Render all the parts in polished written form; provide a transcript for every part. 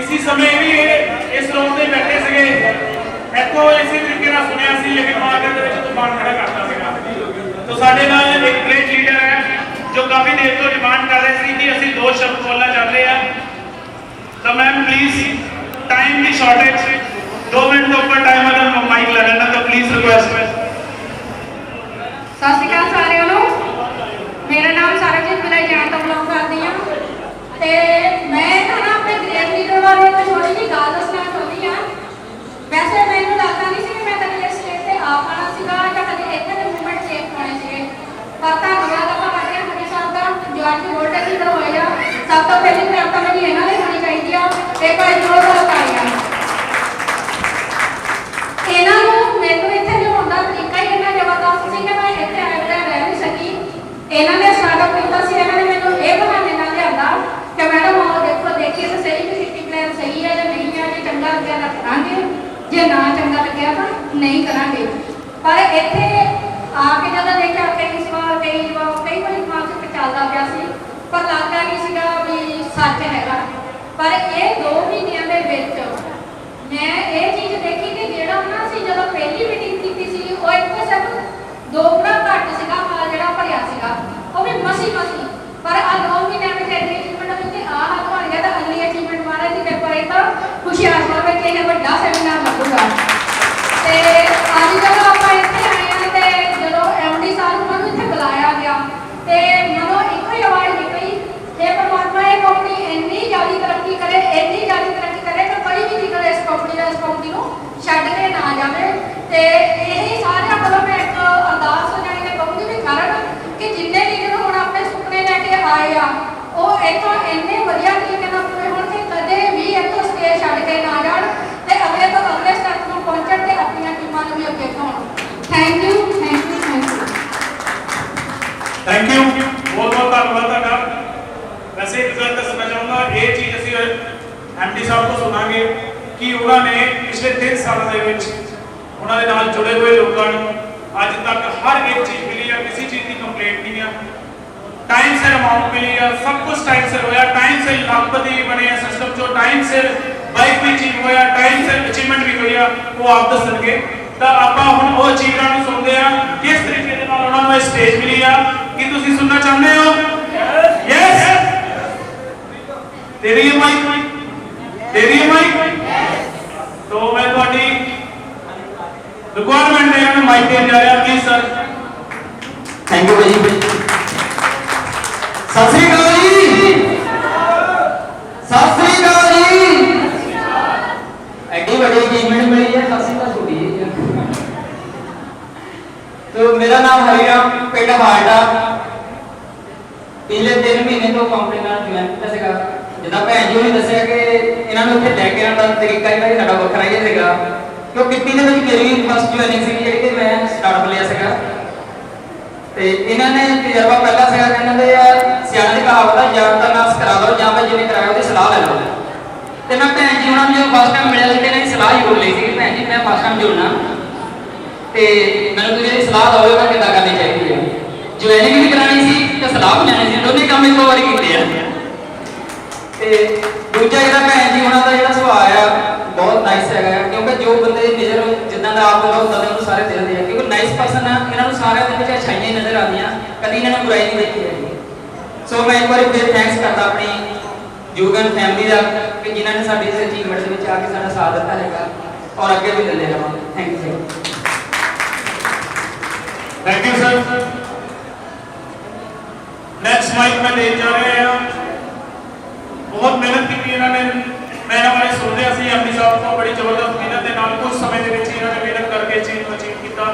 इसी समय भी इस रोड से बैठे थे इतों इसी तरीके सुनिया लेकिन मार्केट के तूफान खड़ा करता है। तो साढ़े नाल एक ग्रेट लीडर है जो काफ़ी देर तो डिमांड कर रहे थे कि असीं 2 शब्द बोलना चाहते हैं। तो मैम प्लीज़ टाइम की शॉर्टेज 2 मिनट के ऊपर टाइम अगर माइक ले लेना तो प्लीज़ रिक्वेस्ट है। सत श्री अकाल सारिਆਂ ਨੂੰ। मेरा नाम सरबजीत बिलाई जान तो बिलोंग करती हूँ। तो मैं ना अपने ग्रेट लीडर बारे में थोड़ी जी गल दसना चाहती हाँ। वैसे मैंने लगता नहीं कि मैं कभी इस स्टेज से आ पाना सीगा या कभी इतने के मूवमेंट चेक होने से, पर धन्यवाद आप हरी हरी साहब का जो आज वोटर लीडर होए आ। सब तो पहली प्रार्थना मेरी इन्हों की होनी चाहिए आ। एक बार जोरदार तालियां। इन्हों मैनू इतने लियाउण दा तरीका ही इन्ना जबरदस्त सी कि मैं इतने आए बगैर रह नहीं सकी। इन्होंने स्टार्टअप किया सी, इन्होंने मैंने ये बहाने नाल लिया कि मैडम आओ देखो देखिए तो सही कि सिटी प्लान सही है या नहीं है, जो चंगा लग्या तो करांगे, जो ना चंगा लग्या तो नहीं करांगे। पर इत्थे आके जब देखा कई सवाल कई जवाब कई बार दिमाग से चलता पाया सी, पर लगता नहीं सीगा भी सच हैगा। पर ये 2 महीनों के विच मैं ये चीज़ देखी कि जिहड़ा ना सी जब पहली मीटिंग की सी वो एक सिर्फ 2 गुना घट सीगा हाल जिहड़ा भरिया सीगा वो भी मसी पर आ 2 महीने में एडरी अचीवमेंट होई कि आ हाल बन गया तो अगली अचीवमेंट महाराज जी पेपर है तो हुशियारपुर में एक बड़ा सेमिनार लगूगा। तो अज जब आप इतने आए हैं तो जो MD साहब उन्होंने इतने बुलाया गया तो मनो एक ही आवाज़ निकली हे परमात्मा ये कंपनी इन्नी ज़्यादा तरक्की करे, इन्नी ज़्यादा तरक्की करे कि कोई भी निकले इस कंपनी को छड्ड के ना जाए। तो यही सारे वालों मैं एक अरदास जानी मैं कहूँगी भी कारण कि जिन्ने लीडर हुण अपने सुपने लैके आए आ वो इतों इन्ने वधिया तरीके नाल पूरे होण कि कदे भी इतों स्टेज छड्ड के ना जाण ते अगले तो अगले स्टेप नूं पहुंचण ते अपनी टीमां नूं भी अगे बढ़ाउण। Thank you thank you thank you thank you बहुत बहुत धन्यवाद तुहाडा। वैसे एक गल दसना चाहूँगा ये चीज़ असीं MD साहब को सुनांगे कि उन्होंने पिछले 3 सालों के उन्होंने नाल जुड़े हुए लोगों को अज तक हर एक चीज़ मिली है, किसी चीज़ की कंप्लेंट नहीं है, टाइम से अमाउंट मिली है, सब कुछ टाइम से होया, टाइम से लाखपति बने सिस्टम जो टाइम से बाइक भी अचीव होया, टाइम से अचीवमेंट भी हुई है वो आप दसणगे। तो आप हम वो अचीवमेंट सुनते हैं किस तरीके के नाल उन्होंने स्टेज मिली है कि तुसीं सुनना चाहते हो? यस दे रही है माइक दे रही है माइक। तो मैं थोड़ी रिक्वायरमेंट है मैं माइक देने जा रहा प्लीज सर। थैंक यू भाई। सत श्री अकाल जी। सत श्री अकाल जी। एडी बड़ी अचीवमेंट मिली है, सत श्री अकाल छोड़ी है। तो मेरा नाम हरिराम पिंड हाटा पिछले 3 महीने तो कंपनी नाल ज्वाइन किया सीगा। जिदा भैन जी ने दसिया कि इन्होंने उत्थे लैके आने का तरीका ही साडा वखरा ही सीगा क्यों किट्टी दे विच मेरी फर्स्ट ज्वाइनिंग सी जिहड़ी कि मैं स्टार्टअप लिया सीगा। ते इन्होंने तजर्बा पहला सीगा कहंदे यार सियाणे दी कहावत है यार दा नास करा दो जां भाई जिन्हें कराया ओहदी सलाह ले लो। ते मैं भैन जी उन्होंने जो फर्स्ट टाइम मिलिया सी इन्हां दी सलाह जरूर ली सी भैन जी मैं फर्स्ट टाइम जुड़ना ते मैनूं तुसीं सलाह दओ कि किदां करनी चाहिए है। ज्वाइनिंग भी करानी सी ते सलाह भी लैनी सी, दोनों काम एक बार कीते आ। दूजा जो भैन जी उन्होंने का जो सुभाव है बहुत नाइस है क्योंकि जो बंदे नज़र जिदा का आप होगा उदा सारे दिखते हैं क्योंकि नाइस पर्सन है इन्हों सारे अच्छाइयां नज़र आदि कभी इन्होंने बुराई नहीं देखी है। सो मैं एक बार फिर थैंक्स करता अपनी जुगन फैमिली का कि जिन्होंने साड़ी इस अचीवमेंट आके साਡਾ साथ दिता है और अगे भी दिंदे रहां। Thank you sir. Thank you sir. Next mic में ले जा रहे हैं बहुत मेहनत की इन्होंने मैं बारे सुन रहा सी MD साहब को बड़ी जबरदस्त मेहनत के नाल कुछ समय के इन्होंने मेहनत करके चीज़ को अचीव किया।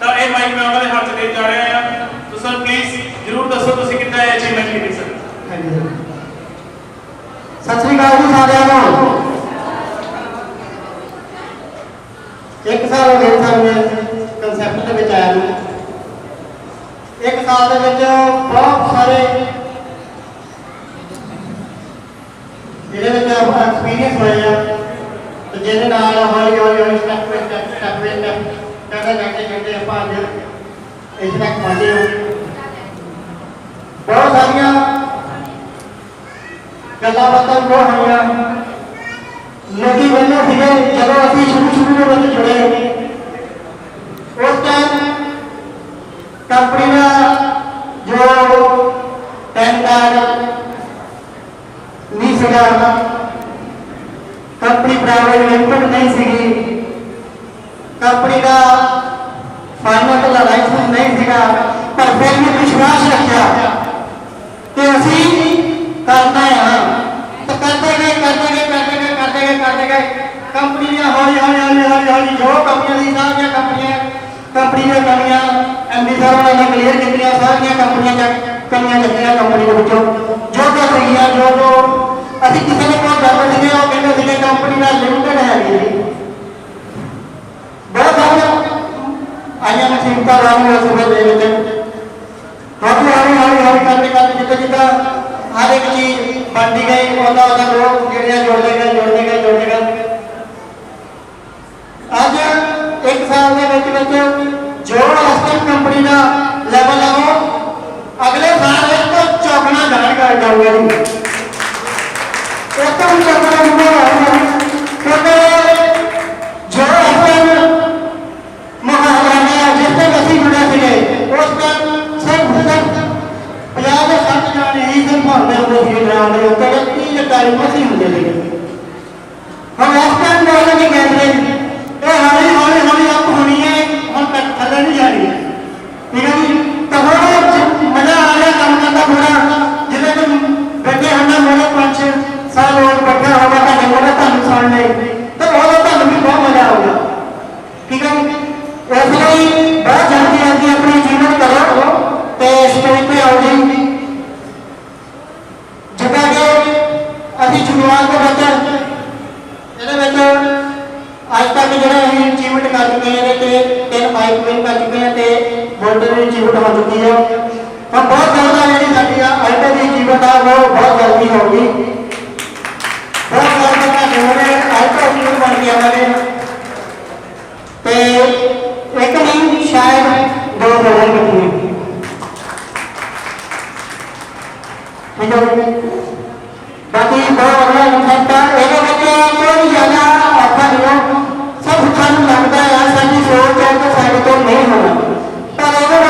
तो ये माइक मैं उन्होंने हाथ ले जा रहे हैं। तो सर प्लीज जरूर दसो तुसीं कितना अचीवमेंट की सर। Thank you sir. सत श्री अकाल जी सारिਆਂ ਨੂੰ। 1 साल हो गए सानूं कंसैप्ट ਦੇ ਵਿੱਚ ਆਇਆ ਨੂੰ। 1 साल ਦੇ ਵਿੱਚ ਬਹੁਤ ਸਾਰੇ ਇਹਦੇ ਵਿੱਚ ਐਕਸਪੀਰੀਅੰਸ ਹੋਏ ਆ ਤੇ ਜਿਹਦੇ ਨਾਲ ਹੌਲੀ ਹੌਲੀ ਸਟੈਪ ਬਾਈ ਸਟੈਪ ਕਹਿੰਦੇ ਆਪਾਂ ਅੱਜ ਇਸ ਤੱਕ ਪਹੁੰਚੇ ਹਾਂ। ਬਹੁਤ ਸਾਰੀਆਂ ਗੱਲਾਂ ਬਾਤਾਂ ਜੋ ਹੋਈਆਂ लोग कहते थे जब अभी शुरू में जुड़े उस टाइम कंपनी का जो पैन कार्ड नहीं सका, कंपनी प्राइवेट लिमिटेड नहीं सी, कंपनी का फाइनल लाइसेंस नहीं सका, पर फिर भी विश्वास रखा कि असी करना है। तो करते गए कंपनी ने हौली जो कंपनी सारिया कंपनी ने कमियां एमडी साहब ने क्लीयर की सारिया कंपनियां कमियां लगियां कंपनी के जो अभी किसी ने कोई गल थे वो कहते थे कंपनी का लिमिटेड है बहुत सारे आइया मुसीबत रही उस वे हौली करते जिदा हर एक चीज बनती गई लोग जोड़ते गए अज एक साल के जो एसएम कंपनी का लेवल है वो अगले साल तो चौगना जाएगा जाऊगा जी, एक चौगना क्योंकि जो एसएम महाराजा जिस तक अभी जुड़े थे उस टाइम सिर्फ 50-60 जाने ही सिर्फ भावने होते थे ग्राउंड के उत्तर 30-40 ही होते थे। हम इस टाइम बोले कि कहते हौली अप होनी है, हम थले नहीं जा रही, ठीक है जी। तो मजा आ गया काम करता पूरा जिले बैठे हम मोड़े 5-6 साल और बैठा होगा मोड़े तुम सुनने तो वो भी बहुत मजा आऊगा, ठीक है। इसलिए बहुत जल्दी अपनी जीवन करो तो स्टेज पे आओ जी, जिदा कि अभी शुरुआत के बच्चे अज तक जो अचीवमेंट कर चुके हैं 3 माइक विन कर चुके हैं तो गोल्ड की अचीवमेंट हो चुकी है। हम बहुत जल्द जी साड़ी अल्ट की अचीवमेंट है वो बहुत जल्दी होगी, बहुत जल्द अल्ट अचीवमेंट बन के आवे तो एक नहीं शायद 2 हो जाएगी, ठीक है। बाकी बहुत अगला इंसान ये कोई ज्यादा औखा नहीं हो, सब सानू लगता है साडी सोच है कि साडे तो नहीं होना, पर अगर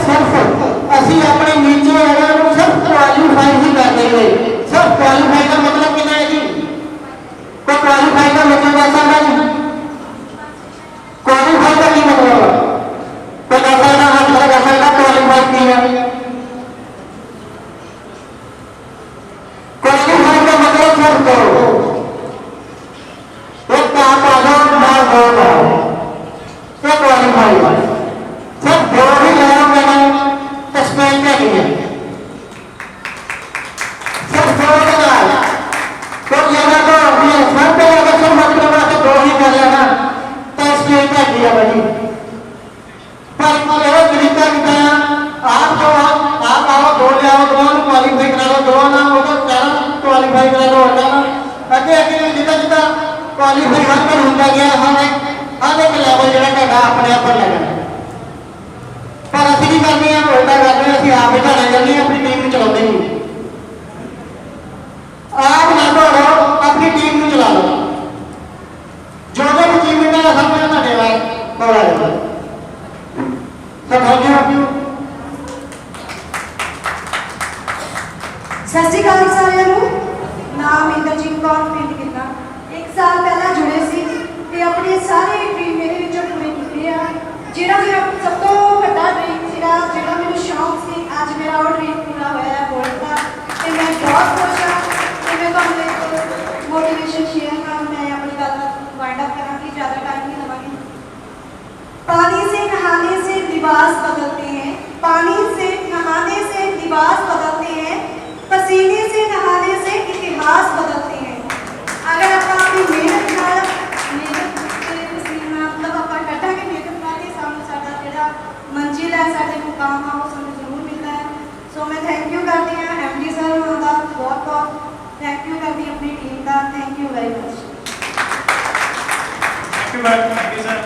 सिर्फ असी अपने नीचे अगर सिर्फ क्वालीफाई ही कर देंगे, सिर्फ क्वालीफाई का मतलब क्या है जी, तो क्वालीफाई का मतलब ऐसा नहीं, क्वालीफाई का क्या मतलब है, तो ऐसा ना हाथ लगा सकता क्वालीफाई की है, क्वालीफाई का मतलब सिर्फ करो क्वालीफाई हर कोई होता गया, हर एक लैवल जो अपने आप पर लगना, पर असं की करनी है उल्टा करते हैं, असं आप ही ढाने चलने अपनी टीम में चलाते नहीं, आप ना दौड़ो अपनी टीम में चला लो, जो अचीवमेंट है सब कुछ दौड़ा जाता सर। Thank you. सत श्री अकाल सारिਆਂ नाम इंद्रजीत कौर पिंड कितना 1 साल पहला जुड़े सी ते अपने सारे ड्रीम मेरे विचों पूरे कीते आ, जेड़ा मेरा सब तो वड्डा ड्रीम सीगा, जेड़ा मेनू शौक सी, अज मेरा वो ड्रीम पूरा होया है गोल्ड दा ते मैं बहुत खुश हां। ते मैं तुहानू एक मोटिवेशन शेयर कर मैं अपनी गल वाइंड अप करांगी, ज़्यादा टाइम नहीं लवांगी। पानी से नहाने से लिबास बदलते हैं, पानी से नहाने से लिबास बदलते हैं, पसीने से नहाने से इतिहास बदलते हैं। अगर आप अपनी मेहनत मतलब आप कटांगे मेहनत करके सानू साडा जिहड़ा मंजिल है साडे मुकाम आ वो सानू जरूर मिलता है। सो मैं थैंक यू करती हूँ एमडी सर होना का, बहुत बहुत थैंक यू करती अपनी टीम का, thank you very much. Thank you sir.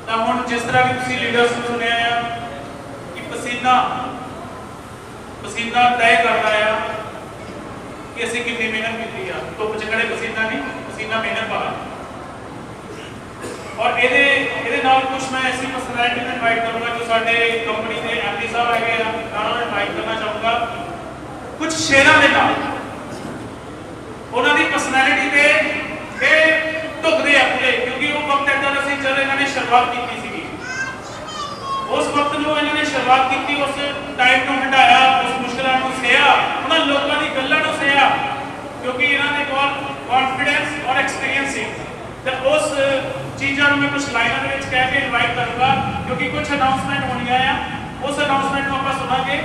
तो हुण जिस तरह की तुसीं लीडर्स सुनिया है कि पसीना तय करता है कि ਕਿ ਅਸੀਂ ਕਿੰਨੀ ਮਿਹਨਤ ਕੀਤੀ ਆ। ਧੁੱਪ 'ਚ ਖੜੇ ਪਸੀਨਾ ਨਹੀਂ, ਪਸੀਨਾ ਮਿਹਨਤ ਵਾਲਾ। ਔਰ ਇਹਦੇ ਨਾਲ ਕੁਝ ਮੈਂ ਐਸੀ ਪਰਸਨੈਲਿਟੀ ਨੂੰ ਇਨਵਾਈਟ ਕਰੂੰਗਾ ਜੋ ਸਾਡੇ ਕੰਪਨੀ ਦੇ ਐਮਡੀ ਸਾਹਿਬ ਹੈਗੇ ਆ, ਉਹਨਾਂ ਨੂੰ ਇਨਵਾਈਟ ਕਰਨਾ ਚਾਹੂੰਗਾ ਕੁਝ ਸ਼ੇਰਾਂ ਦੇ ਨਾਲ। ਉਹਨਾਂ ਦੀ ਪਰਸਨੈਲਿਟੀ ਤੇ ਇਹ ਢੁਕਦੇ ਆ ਪੂਰੇ, ਕਿਉਂਕਿ ਉਹ ਵਕਤ ਇੱਦਾਂ ਦਾ ਸੀ ਜਦ ਇਹਨਾਂ ਨੇ ਸ਼ੁਰੂਆਤ ਕੀਤੀ ਸੀਗੀ। ਉਸ ਵਕਤ ਨੂੰ ਇਹਨਾਂ ਨੇ ਸ਼ੁਰੂਆਤ ਕੀਤੀ, ਉਸ ਟਾਈਮ ਨੂੰ ਹਟਾਇਆ, ਉਸ ਮੁਸ਼ਕਲਾਂ ਨੂੰ ਸਹਿਆ, ਉਹਨਾਂ ਲੋਕਾਂ ਦੀ ਗੱਲਾਂ ਨੂੰ ਸਹਿਆ, ਕਿਉਂਕਿ ਇਹਨਾਂ ਦੇ ਕੋਲ ਕੌਨਫੀਡੈਂਸ ਔਰ ਐਕਸਪੀਰੀਅੰਸ ਸੀ। ਤੇ ਉਸ ਚੀਜ਼ਾਂ ਨੂੰ ਮੈਂ ਕੁਝ ਲਾਈਨਾਂ ਦੇ ਵਿੱਚ ਕਹਿ ਕੇ ਇਨਵਾਈਟ ਕਰੂੰਗਾ, ਕਿਉਂਕਿ ਕੁਝ ਅਨਾਉਂਸਮੈਂਟ ਹੋਣੀਆਂ ਆ। ਉਸ ਅਨਾਉਂਸਮੈਂਟ ਨੂੰ ਆਪਾਂ ਸੁਣਾਂਗੇ।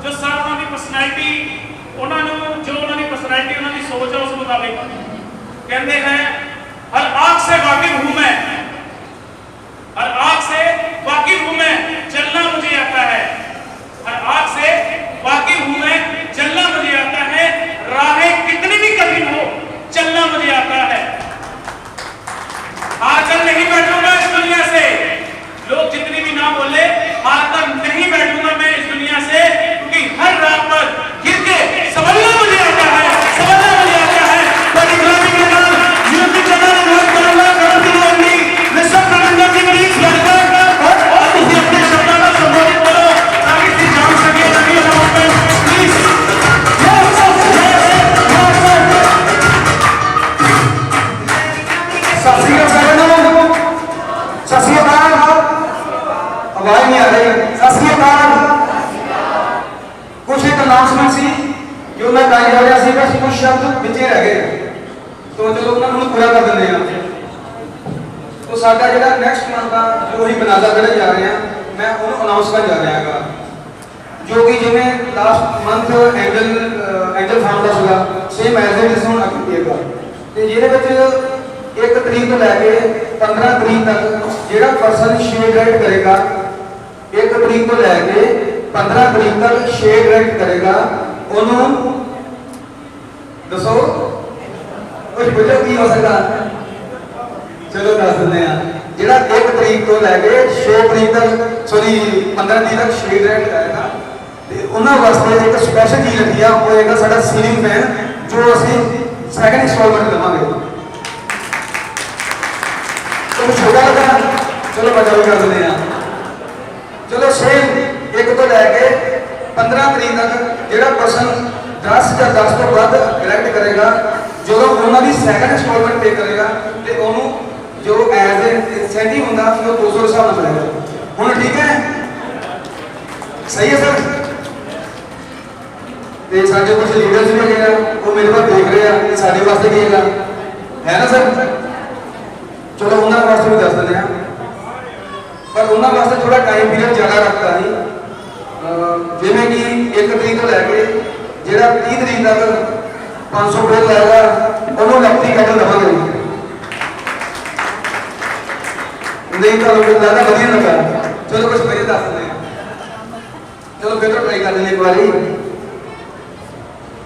ਜੋ ਸਰ ਉਹਨਾਂ ਦੀ ਪਰਸਨੈਲਿਟੀ, ਉਹਨਾਂ ਨੂੰ ਜੋ ਉਹਨਾਂ ਦੀ ਪਰਸਨੈਲਿਟੀ, ਉਹਨਾਂ ਦੀ ਸੋਚ ਹੈ, ਉਸ ਮੁਤਾबिक कहते हैं हर आंख से वाकिफ हूं मैं, हर आंख से वाकिफ हूं मैं, चलना मुझे आता है। हर आंख से वाकिफ हूं मैं, चलना मुझे आता है। राहें कितनी भी कठिन हो, चलना मुझे आता है। हार कर नहीं बैठूंगा इस दुनिया से। लोग जितनी भी ना बोले, हार कर नहीं बैठूंगा मैं इस दुनिया से, क्योंकि हर रात पर गिर के संभलना मुझे आता है, संभलना मुझे आता है। पर इस्लामी के नाम यूपी चला बहुत करूंगा, करो दिवाली मैं सब प्रबंधक की मरीज लड़कर और उसे अपने शब्दों में संबोधित करो ताकि इसे जान सके। नबी मोहम्मद प्लीज आवाज नहीं आ रही। सत श्री अकाल। कुछ एक अनाउंसमेंट सी जो मैं कर जा रहा सी, बस कुछ शब्द पिछे रह गए, तो चलो उन्होंने पूरा कर देंगे हैं। तो साडा जिहड़ा नैक्सट मंथ का जो ही बनाजा करने जा रहे हैं, मैं उन्होंने अनाउंस कर जा रहा है, जो कि जिवें लास्ट मंथ एंजल फार्म का सीगा, सेम एज इट इज हुण अगे पिएगा। तो जिहदे 1 तरीक तो लैके 15 तरीक तक जिहड़ा पर्सन शेयर राइट करेगा, 1 तरीक तो लैके 15 तरीक तक शेयर राइट करेगा, उन्होंने दसो कुछ बचो की हो सकता। चलो दस दें जिहड़ा 1 तरीक तो लैके 6 तरीक तक, सॉरी 15 तरीक तक शेयर राइट कराएगा, तो उन्होंने वास्ते एक स्पैशल चीज़ रखी है, वो है साडा सीलिंग फैन, जो असीं सैकेंड इंस्टॉलमेंट लवांगे। तो छोटा लगा, चलो बचा भी कर दें। चलो सेम 1 तो लैके 15 तरीक तक जिहड़ा पर्सन 10 या 10 तो बाद डायरैक्ट करेगा, जो उन्होंने सैकेंड इंस्टॉलमेंट पे करेगा, तो उन्होंने जो एज इंसेंटिव होंगे वो 200 के हिसाब से मिलेगा। हुण ठीक है, सही है सर। तो साढ़े कुछ लीडर्स भी है, वो मेरे पास देख रहे हैं, साढ़े वास्ते की है ना सर। चलो उन्होंने वास्ते भी दस दें, पर उन्होंने वास्ते थोड़ा टाइम पीरियड ज़्यादा रखता है, जिमें कि 1 तरीक तो लैके जिहड़ा 30 तरीक तक 500 बिल लाएगा, उन्होंने अपनी कैटल लवांगे। नहीं तो ज़्यादा वधिया लगा। चलो कुछ वजह दस दें, चलो फिर तो ट्राई कर लें एक बारी।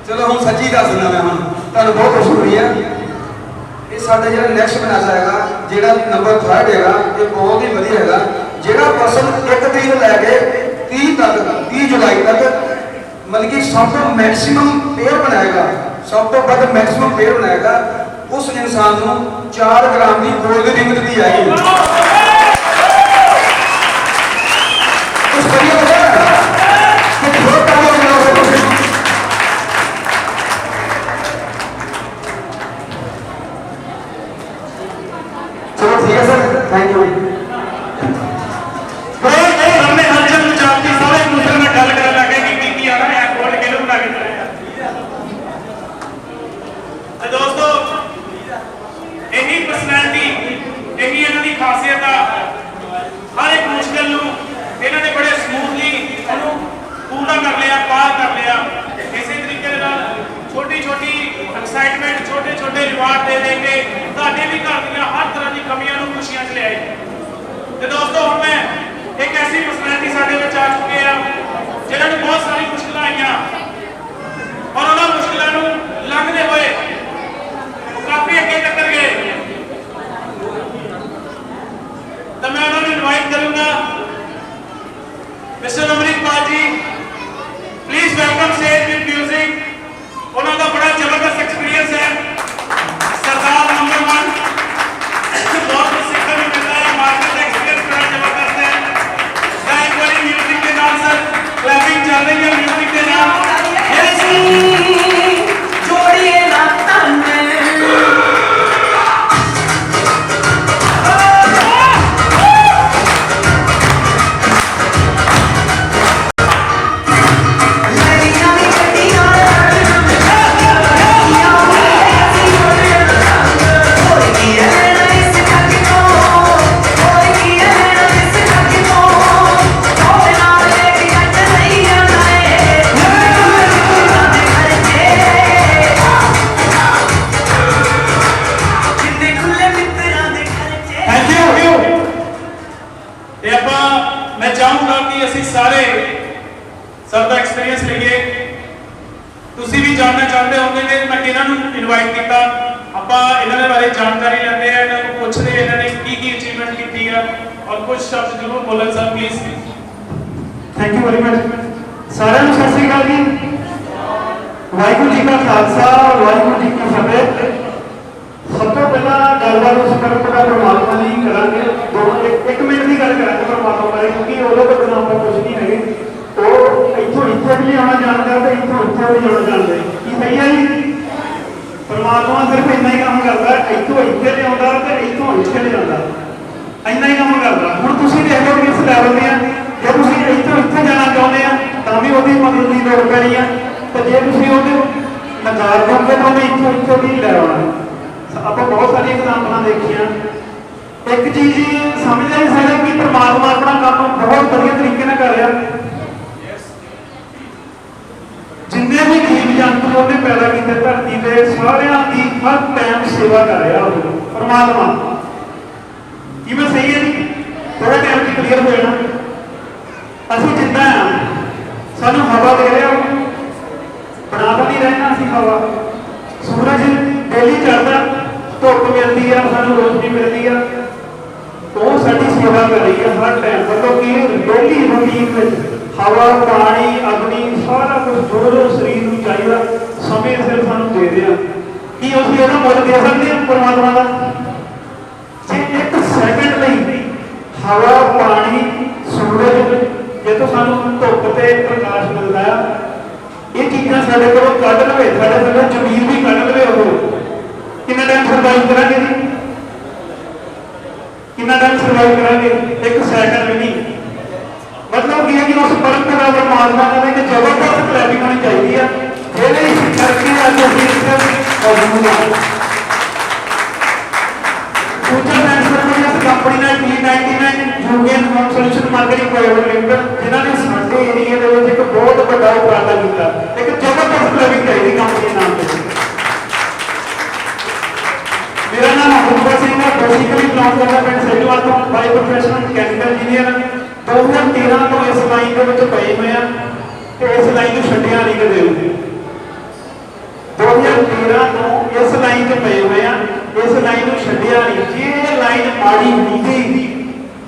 चलो हम सच्ची दस देना, मैं हम तुहानूं बहुत खुश हुई है। ये साडा जिहड़ा नैक्सट बनाजा हैगा, जिहड़ा नंबर 3rd हैगा, ये बहुत ही वधिया हैगा। जिहड़ा पर्सन 1 तरीक तो लैके 30 जुलाई तक मतलब कि सब तो मैक्सिमम पेयर बनाएगा, सब तो वध मैक्सिमम पेयर बनाएगा, उस इंसान को 4 ग्राम की गोल्ड की रिंग दी जाएगी। कुछ बढ़िया होगा कुछ बहुत काम हो। चलो ठीक है सर, थैंक यू। हमने हलचल मचाती, सारे एक दूसरे में गल कर लगे कि की आ रहा है, गोल्ड किलो बना के चलेगा। तो दोस्तों यही पर्सनैलिटी, यही इन्हां दी खासियत आ। हर एक मुश्किल नूं इन्हां ने बड़े स्मूथली उन्होंने पूरा कर लिया, पार कर लिया। इसी तरीके दे नाल छोटी छोटी एक्साइटमेंट, छोटे छोटे रिवार्ड दे देंगे, तुहाडे भी घर दी हर तरह की कमियां नूं खुशियां च ले आए। तो दोस्तों हम मैं एक ऐसी पर्सनैलिटी साढ़े बच्चे आ चुके हैं जिन्होंने बहुत सारी मुश्किल आईया और उन्होंने मुश्किलों लंघते हुए काफी अगे तक गए। तो मैं उन्होंने इनवाइट करूंगा mister Amritpal ji, please welcome stage with music. उन्होंने बड़ा ਜਾਣਦੇ ਹੋਗੇ ਕਿ ਮੈਂ ਕਿਹਨਾਂ ਨੂੰ ਇਨਵਾਈਟ ਕੀਤਾ, ਆਪਾਂ ਇਹਨਾਂ ਦੇ ਬਾਰੇ ਜਾਣਕਾਰੀ ਲੈਂਦੇ ਆ, ਇਹਨਾਂ ਨੂੰ ਪੁੱਛਦੇ ਇਹਨਾਂ ਨੇ ਕੀ ਅਚੀਵਮੈਂਟ ਕੀਤੀ ਆ ਔਰ ਕੁਝ ਸ਼ਬਦ ਜ਼ਰੂਰ ਬੋਲਣ sir please. Thank you very much. ਸਾਰਿਆਂ ਨੂੰ ਸਤਿ ਸ੍ਰੀ ਅਕਾਲ ਜੀ। ਵਾਹਿਗੁਰੂ ਜੀ ਕਾ ਖਾਲਸਾ, ਵਾਹਿਗੁਰੂ ਜੀ ਕੀ ਫਤਿਹ। ਸਭ ਤੋਂ ਪਹਿਲਾਂ ਗੱਲਬਾਤ ਉਸ ਪਰਮਪਰਾ ਪਰਮਾਤਮਾ ਦੀ ਕਰਾਂਗੇ। ਇੱਕ ਮਿੰਟ ਦੀ ਗੱਲ ਕਰਾਂਗੇ ਪਰਮਾਤਮਾ ਬਾਰੇ, ਕਿਉਂਕਿ ਉਹਦੇ ਤੋਂ ਬਿਨਾਂ ਆਪਾਂ ਕੁਝ ਨਹੀਂ ਹੈਗੇ। ਉਹ ਇੱਥੋਂ ਇੱਥੇ ਵੀ ਆਉਣਾ ਜਾਣਦਾ ਤੇ ਇੱਥੋਂ ਇੱਥੇ ਵੀ ਆਉਣਾ ਜਾਣਦਾ। ਕੀ ਸਹੀ ਹੈ ਜੀ? ਪਰਮਾਤਮਾ ਸਿਰਫ ਇੰਨਾ ਹੀ ਕੰਮ ਕਰਦਾ, ਇੱਥੋਂ ਇੱਥੇ ਲਿਆਉਂਦਾ ਤੇ ਇੱਥੋਂ ਇੱਥੇ ਲਿਆਉਂਦਾ, ਇੰਨਾ ਹੀ ਕੰਮ ਕਰਦਾ। ਹੁਣ ਤੁਸੀਂ ਦੇਖ ਲਓ ਕਿਸ ਲੈਵਲ ਦੇ ਆ। ਜੇ ਤੁਸੀਂ ਇੱਥੋਂ ਇੱਥੇ ਜਾਣਾ ਚਾਹੁੰਦੇ ਆ ਤਾਂ ਵੀ ਉਹਦੀ ਮਦਦ ਦੀ ਲੋੜ ਪੈਣੀ ਆ, ਤੇ ਜੇ ਤੁਸੀਂ ਉਹਦੇ ਨਕਾਰ ਦੋਗੇ ਤਾਂ ਉਹਨੇ ਇੱਥੋਂ ਇੱਥੋਂ ਵੀ ਲੈ ਆਉਣਾ। ਆਪਾਂ ਬਹੁਤ ਸਾਰੀਆਂ ਐਗਜ਼ਾਮਪਲਾਂ ਦੇਖੀਆਂ। ਇੱਕ ਚੀਜ਼ ਸਮਝਦੇ ਨਹੀਂ ਸਕਦੇ ਕਿ ਪਰਮਾਤਮਾ ਆਪਣਾ ਕੰਮ ਬਹੁਤ ਵਧੀਆ ਤਰੀਕੇ ਨਾਲ ਕਰ ਰਿਹਾ। ਜਿੰਨੇ ਵੀ ਜੀਵ ਜੰਤੂ ਉਹਨੇ ਪੈਦਾ ਕੀਤੇ ਧਰਤੀ ਤੇ, ਸਾਰਿਆਂ ਦੀ ਹਰ ਟਾਈਮ ਸੇਵਾ ਕਰ ਰਿਹਾ ਉਹ ਪਰਮਾਤਮਾ। ਕਿਵੇਂ ਸਹੀ ਹੈ ਜੀ? ਥੋੜਾ ਟਾਈਮ ਚ ਕਲੀਅਰ ਹੋ ਜਾਣਾ। ਅਸੀਂ ਜਿੱਦਾਂ ਆ, ਸਾਨੂੰ ਹਵਾ ਦੇ ਰਿਹਾ, ਬਣਾ ਤਾਂ ਨਹੀਂ ਰਹਿਣਾ ਅਸੀਂ ਹਵਾ। ਸੂਰਜ ਡੇਲੀ ਚੜ੍ਹਦਾ, ਧੁੱਪ ਮਿਲਦੀ ਆ, ਸਾਨੂੰ ਰੋਸ਼ਨੀ ਮਿਲਦੀ ਆ, ਉਹ ਸਾਡੀ ਸੇਵਾ ਕਰ ਰਹੀ ਹੈ ਹਰ ਟਾਈਮ। ਮਤਲਬ ਕਿ ਡੇਲੀ ਰੂਟੀਨ ਵਿੱਚ ਹਵਾ, ਪਾਣੀ, ਅਗਨੀ, ਸਾਰਾ ਕੁਝ ਜੋ ਸਰੀਰ ਨੂੰ ਚਾਹੀਦਾ ਸਮੇਂ ਸਿਰ ਸਾਨੂੰ ਦੇ ਰਿਹਾ। ਕੀ ਅਸੀਂ ਉਹਦਾ ਮੁੱਲ ਦੇ ਸਕਦੇ ਹਾਂ ਪਰਮਾਤਮਾ ਦਾ? ਜੇ ਇੱਕ ਸੈਕਿੰਡ ਲਈ ਹਵਾ, ਪਾਣੀ, ਸੂਰਜ, ਜੇ ਤੋਂ ਸਾਨੂੰ ਧੁੱਪ ਤੇ ਪ੍ਰਕਾਸ਼ ਮਿਲਦਾ ਆ, ਇਹ ਚੀਜ਼ਾਂ ਸਾਡੇ ਕੋਲੋਂ ਕੱਢ ਲਵੇ, ਸਾਡੇ ਕੋਲੋਂ ਜ਼ਮੀਨ ਵੀ ਕੱਢ ਲਵੇ, ਉਹ ਕਿੰਨਾ ਟਾਈਮ ਸਰਵਾਈਵ ਕਰਾਂਗੇ ਜੀ? ਕਿੰਨਾ ਟਾਈਮ ਸਰਵਾਈਵ ਕਰਾਂਗੇ? ਇੱਕ ਸੈਕਿੰਡ ਵੀ ਨਹੀਂ। ਮਤਲਬ ਕੀ ਹੈ ਕਿ ਉਸ ਪਰੰਪਰਾ ਦਾ ਪਰਮਾਤਮਾ ਨੇ ਕਿ ਜ਼ਬਰਦਸਤ ਕਲੈਪਿੰਗ ਹੋਣੀ ਚਾਹੀਦੀ ਆ। ਇਹਦੇ ਕਰਕੇ ਅੱਜ ਅਸੀਂ ਮੌਜੂਦ ਹਾਂ। ਫਿਊਚਰ ਟ੍ਰਾਂਸਫਰਮੇਸ਼ਨ ਕੰਪਨੀ ਨਾਲ T99 union home solution marketing private limited, ਜਿਨ੍ਹਾਂ ਨੇ ਸਾਡੇ ਏਰੀਆ ਦੇ ਵਿੱਚ ਇੱਕ ਬਹੁਤ ਵੱਡਾ ਉਪਰਾਲਾ ਕੀਤਾ। ਇੱਕ ਜ਼ਬਰਦਸਤ ਕਲੈਪਿੰਗ ਚਾਹੀਦੀ ਕੰਪਨੀ ਦੇ ਨਾਮ ਤੇ। ਮੇਰਾ ਨਾਮ ਅਬੂਬਕਰ ਸਿੰਘ ਹੈ, ਬੇਸਿਕਲੀ ਬਿਲੋਂਗ ਕਰਦਾ ਪਿੰਡ ਸੇਜੋਵਾਲ ਤੋਂ, ਬਾਈ ਪ੍ਰੋਫੈਸ਼ਨਲ ਮਕੈਨੀਕਲ ਇੰਜੀਨੀਅਰ। 2013 ਤੋਂ ਇਸ ਲਾਈਨ ਦੇ ਵਿੱਚ ਪਏ ਹੋਏ ਆ ਤੇ ਇਸ ਲਾਈਨ ਨੂੰ ਛੱਡਿਆ ਨਹੀਂ ਕਦੇ ਵੀ। 2013 ਤੋਂ ਇਸ ਲਾਈਨ 'ਚ ਪਏ ਹੋਏ ਆ, ਇਸ ਲਾਈਨ ਨੂੰ ਛੱਡਿਆ ਨਹੀਂ। ਜੇ ਇਹ ਲਾਈਨ ਮਾੜੀ ਹੁੰਦੀ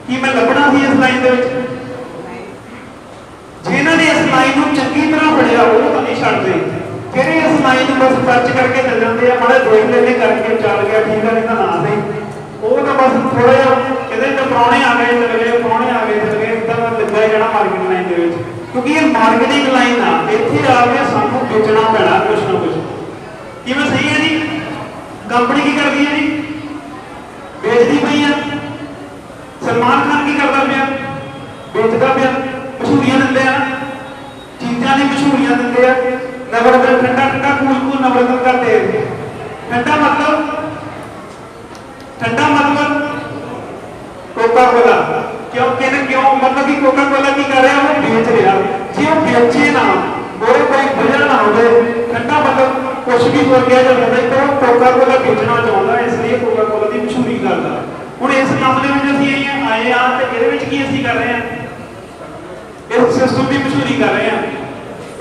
ਕੀ ਮੈਂ ਲੱਭਣਾ ਸੀ ਇਸ ਲਾਈਨ ਦੇ ਵਿੱਚ? ਜਿਨ੍ਹਾਂ ਨੇ ਇਸ ਲਾਈਨ ਨੂੰ ਚੰਗੀ ਤਰ੍ਹਾਂ ਫੜਿਆ ਉਹ ਤਾਂ ਨਹੀਂ ਛੱਡਦੇ। ਜਿਹੜੇ ਇਸ ਲਾਈਨ ਨੂੰ ਬਸ ਖਰਚ ਕਰਕੇ ਚੱਲ ਜਾਂਦੇ ਆ, ਮਾੜੇ ਦੇਖ ਲੈਣੇ ਕਰਕੇ ਚੱਲ ਗਿਆ, ਠੀਕ ਹੈ, ਨਹੀਂ ਤਾਂ ਨਾ ਸਹੀ। ਉਹ ਤਾਂ ਬਸ ਥੋੜਾ ਜਿਹਾ ਇਹਦੇ ਚ ਪ੍ਰਾਹੁਣੇ ਆ ਗਏ ਚਲੇ ਗਏ, ਪ੍ਰਾਹੁਣੇ ਆ ਗਏ ਚਲੇ ਗਏ, ਇੱਦਾਂ ਦਾ ਲੱਗਾ ਜਾਣਾ ਮਾਰਕੀਟ ਲਾਈਨ ਦੇ ਵਿੱਚ। ਕਿਉਂਕਿ ਇਹ ਮਾਰਕੀਟਿੰਗ ਲਾਈਨ ਆ, ਇੱਥੇ ਆ ਕੇ ਸਾਨੂੰ ਵੇਚਣਾ ਪੈਣਾ ਕੁਛ ਨਾ ਕੁਛ। ਕਿਵੇਂ ਸਹੀ ਹੈ ਜੀ? ਕੰਪਨੀ ਕੀ ਕਰਦੀ ਹੈ ਜੀ? ਵੇਚਦੀ ਪਈ ਆ। ਸਲਮਾਨ ਖਾਨ ਕੀ ਕਰਦਾ ਪਿਆ? ਵੇਚਦਾ ਪਿਆ। ਮਸ਼ਹੂਰੀਆਂ ਦਿੰਦੇ ਆ, ਚੀਜ਼ਾਂ ਦੀ ਮਸ਼ਹੂਰੀਆਂ ਦਿੰਦੇ ਆ। ਨਵਰਤਨ ਠੰਡਾ ਠੰਡਾ, ਕੂਲ ਕੂਲ ਨਵਰਤਨ ਦਾ ਤੇਲ। ਠੰਡਾ ਮਤਲਬ ਕੋਕਾ ਕੋਲਾ। ਕਿਉਂ ਮਤਲਬ ਕਿ ਕੋਕਾ ਕੋਲਾ ਕੀ ਕਰ ਰਿਹਾ? ਉਹ ਵੇਚ ਰਿਹਾ। ਜੇ ਉਹ ਵੇਚੇ ਨਾ, ਉਹਦੇ ਕੋਈ ਵਜ੍ਹਾ ਨਾ ਹੋਵੇ, ਠੰਡਾ ਮਤਲਬ ਕੁਛ ਵੀ ਹੋ ਗਿਆ ਜਾਂਦਾ ਤਾਂ ਕੋਕਾ ਕੋਲਾ ਵੇਚਣਾ ਚਾਹੁੰਦਾ, ਇਸ ਲਈ ਕੋਕਾ ਕੋਲਾ ਦੀ ਮਸ਼ਹੂਰੀ ਕਰਦਾ। ਹੁਣ ਇਸ ਕੰਮ ਦੇ ਵਿੱਚ ਅਸੀਂ ਆਏ ਆ ਤੇ ਇਹਦੇ ਵਿੱਚ ਕੀ ਅਸੀਂ ਕਰ ਰਹੇ ਆ? ਇਸ ਸਿਸਟਮ ਦੀ ਮਸ਼ਹੂਰੀ ਕਰ ਰਹੇ ਆ।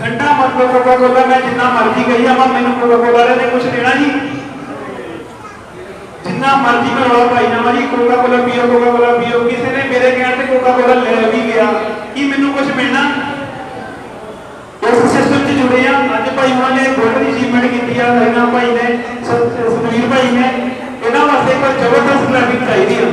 ਠੰਡਾ ਮਤਲਬ ਕੋਕਾ ਕੋਲਾ, ਮੈਂ ਜਿੰਨਾ ਮਰਜ਼ੀ ਕਹੀ ਜਾਵਾਂ, ਮੈਨੂੰ ਕੋਕਾ ਕੋਲਾ ਵਾਲੇ ਨੇ ਕੁਛ ਦੇਣਾ ਜੀ? ਜਿੰਨਾ ਮਰਜ਼ੀ ਮੈਂ ਰੌਲਾ ਪਾਈ ਜਾਵਾਂ ਜੀ, ਕੋਕਾ ਕੋਲਾ ਪੀਓ, ਕੋਕਾ ਕੋਲਾ ਪੀਓ, ਕਿਸੇ ਨੇ ਮੇਰੇ ਕਹਿਣ ਤੇ ਕੋਕਾ ਕੋਲਾ ਲੈ ਵੀ ਗਿਆ, ਕੀ ਮੈਨੂੰ ਕੁਛ ਮਿਲਣਾ? ਇਸ ਸਿਸਟਮ 'ਚ ਜੁੜੇ ਆ। ਅੱਜ ਭਾਈ ਉਹਨਾਂ ਨੇ ਬਹੁਤ ਦੀ ਅਚੀਵਮੈਂਟ ਕੀਤੀ ਆ, ਹਰੀਨਾ ਭਾਈ ਨੇ, ਸੁਨੀਲ ਭਾਈ ਨੇ। ਇਹਨਾਂ ਵਾਸਤੇ ਕੋਈ ਜ਼ਬਰਦਸਤ ਕਲੈਪਿੰਗ ਚਾਹੀਦੀ ਆ,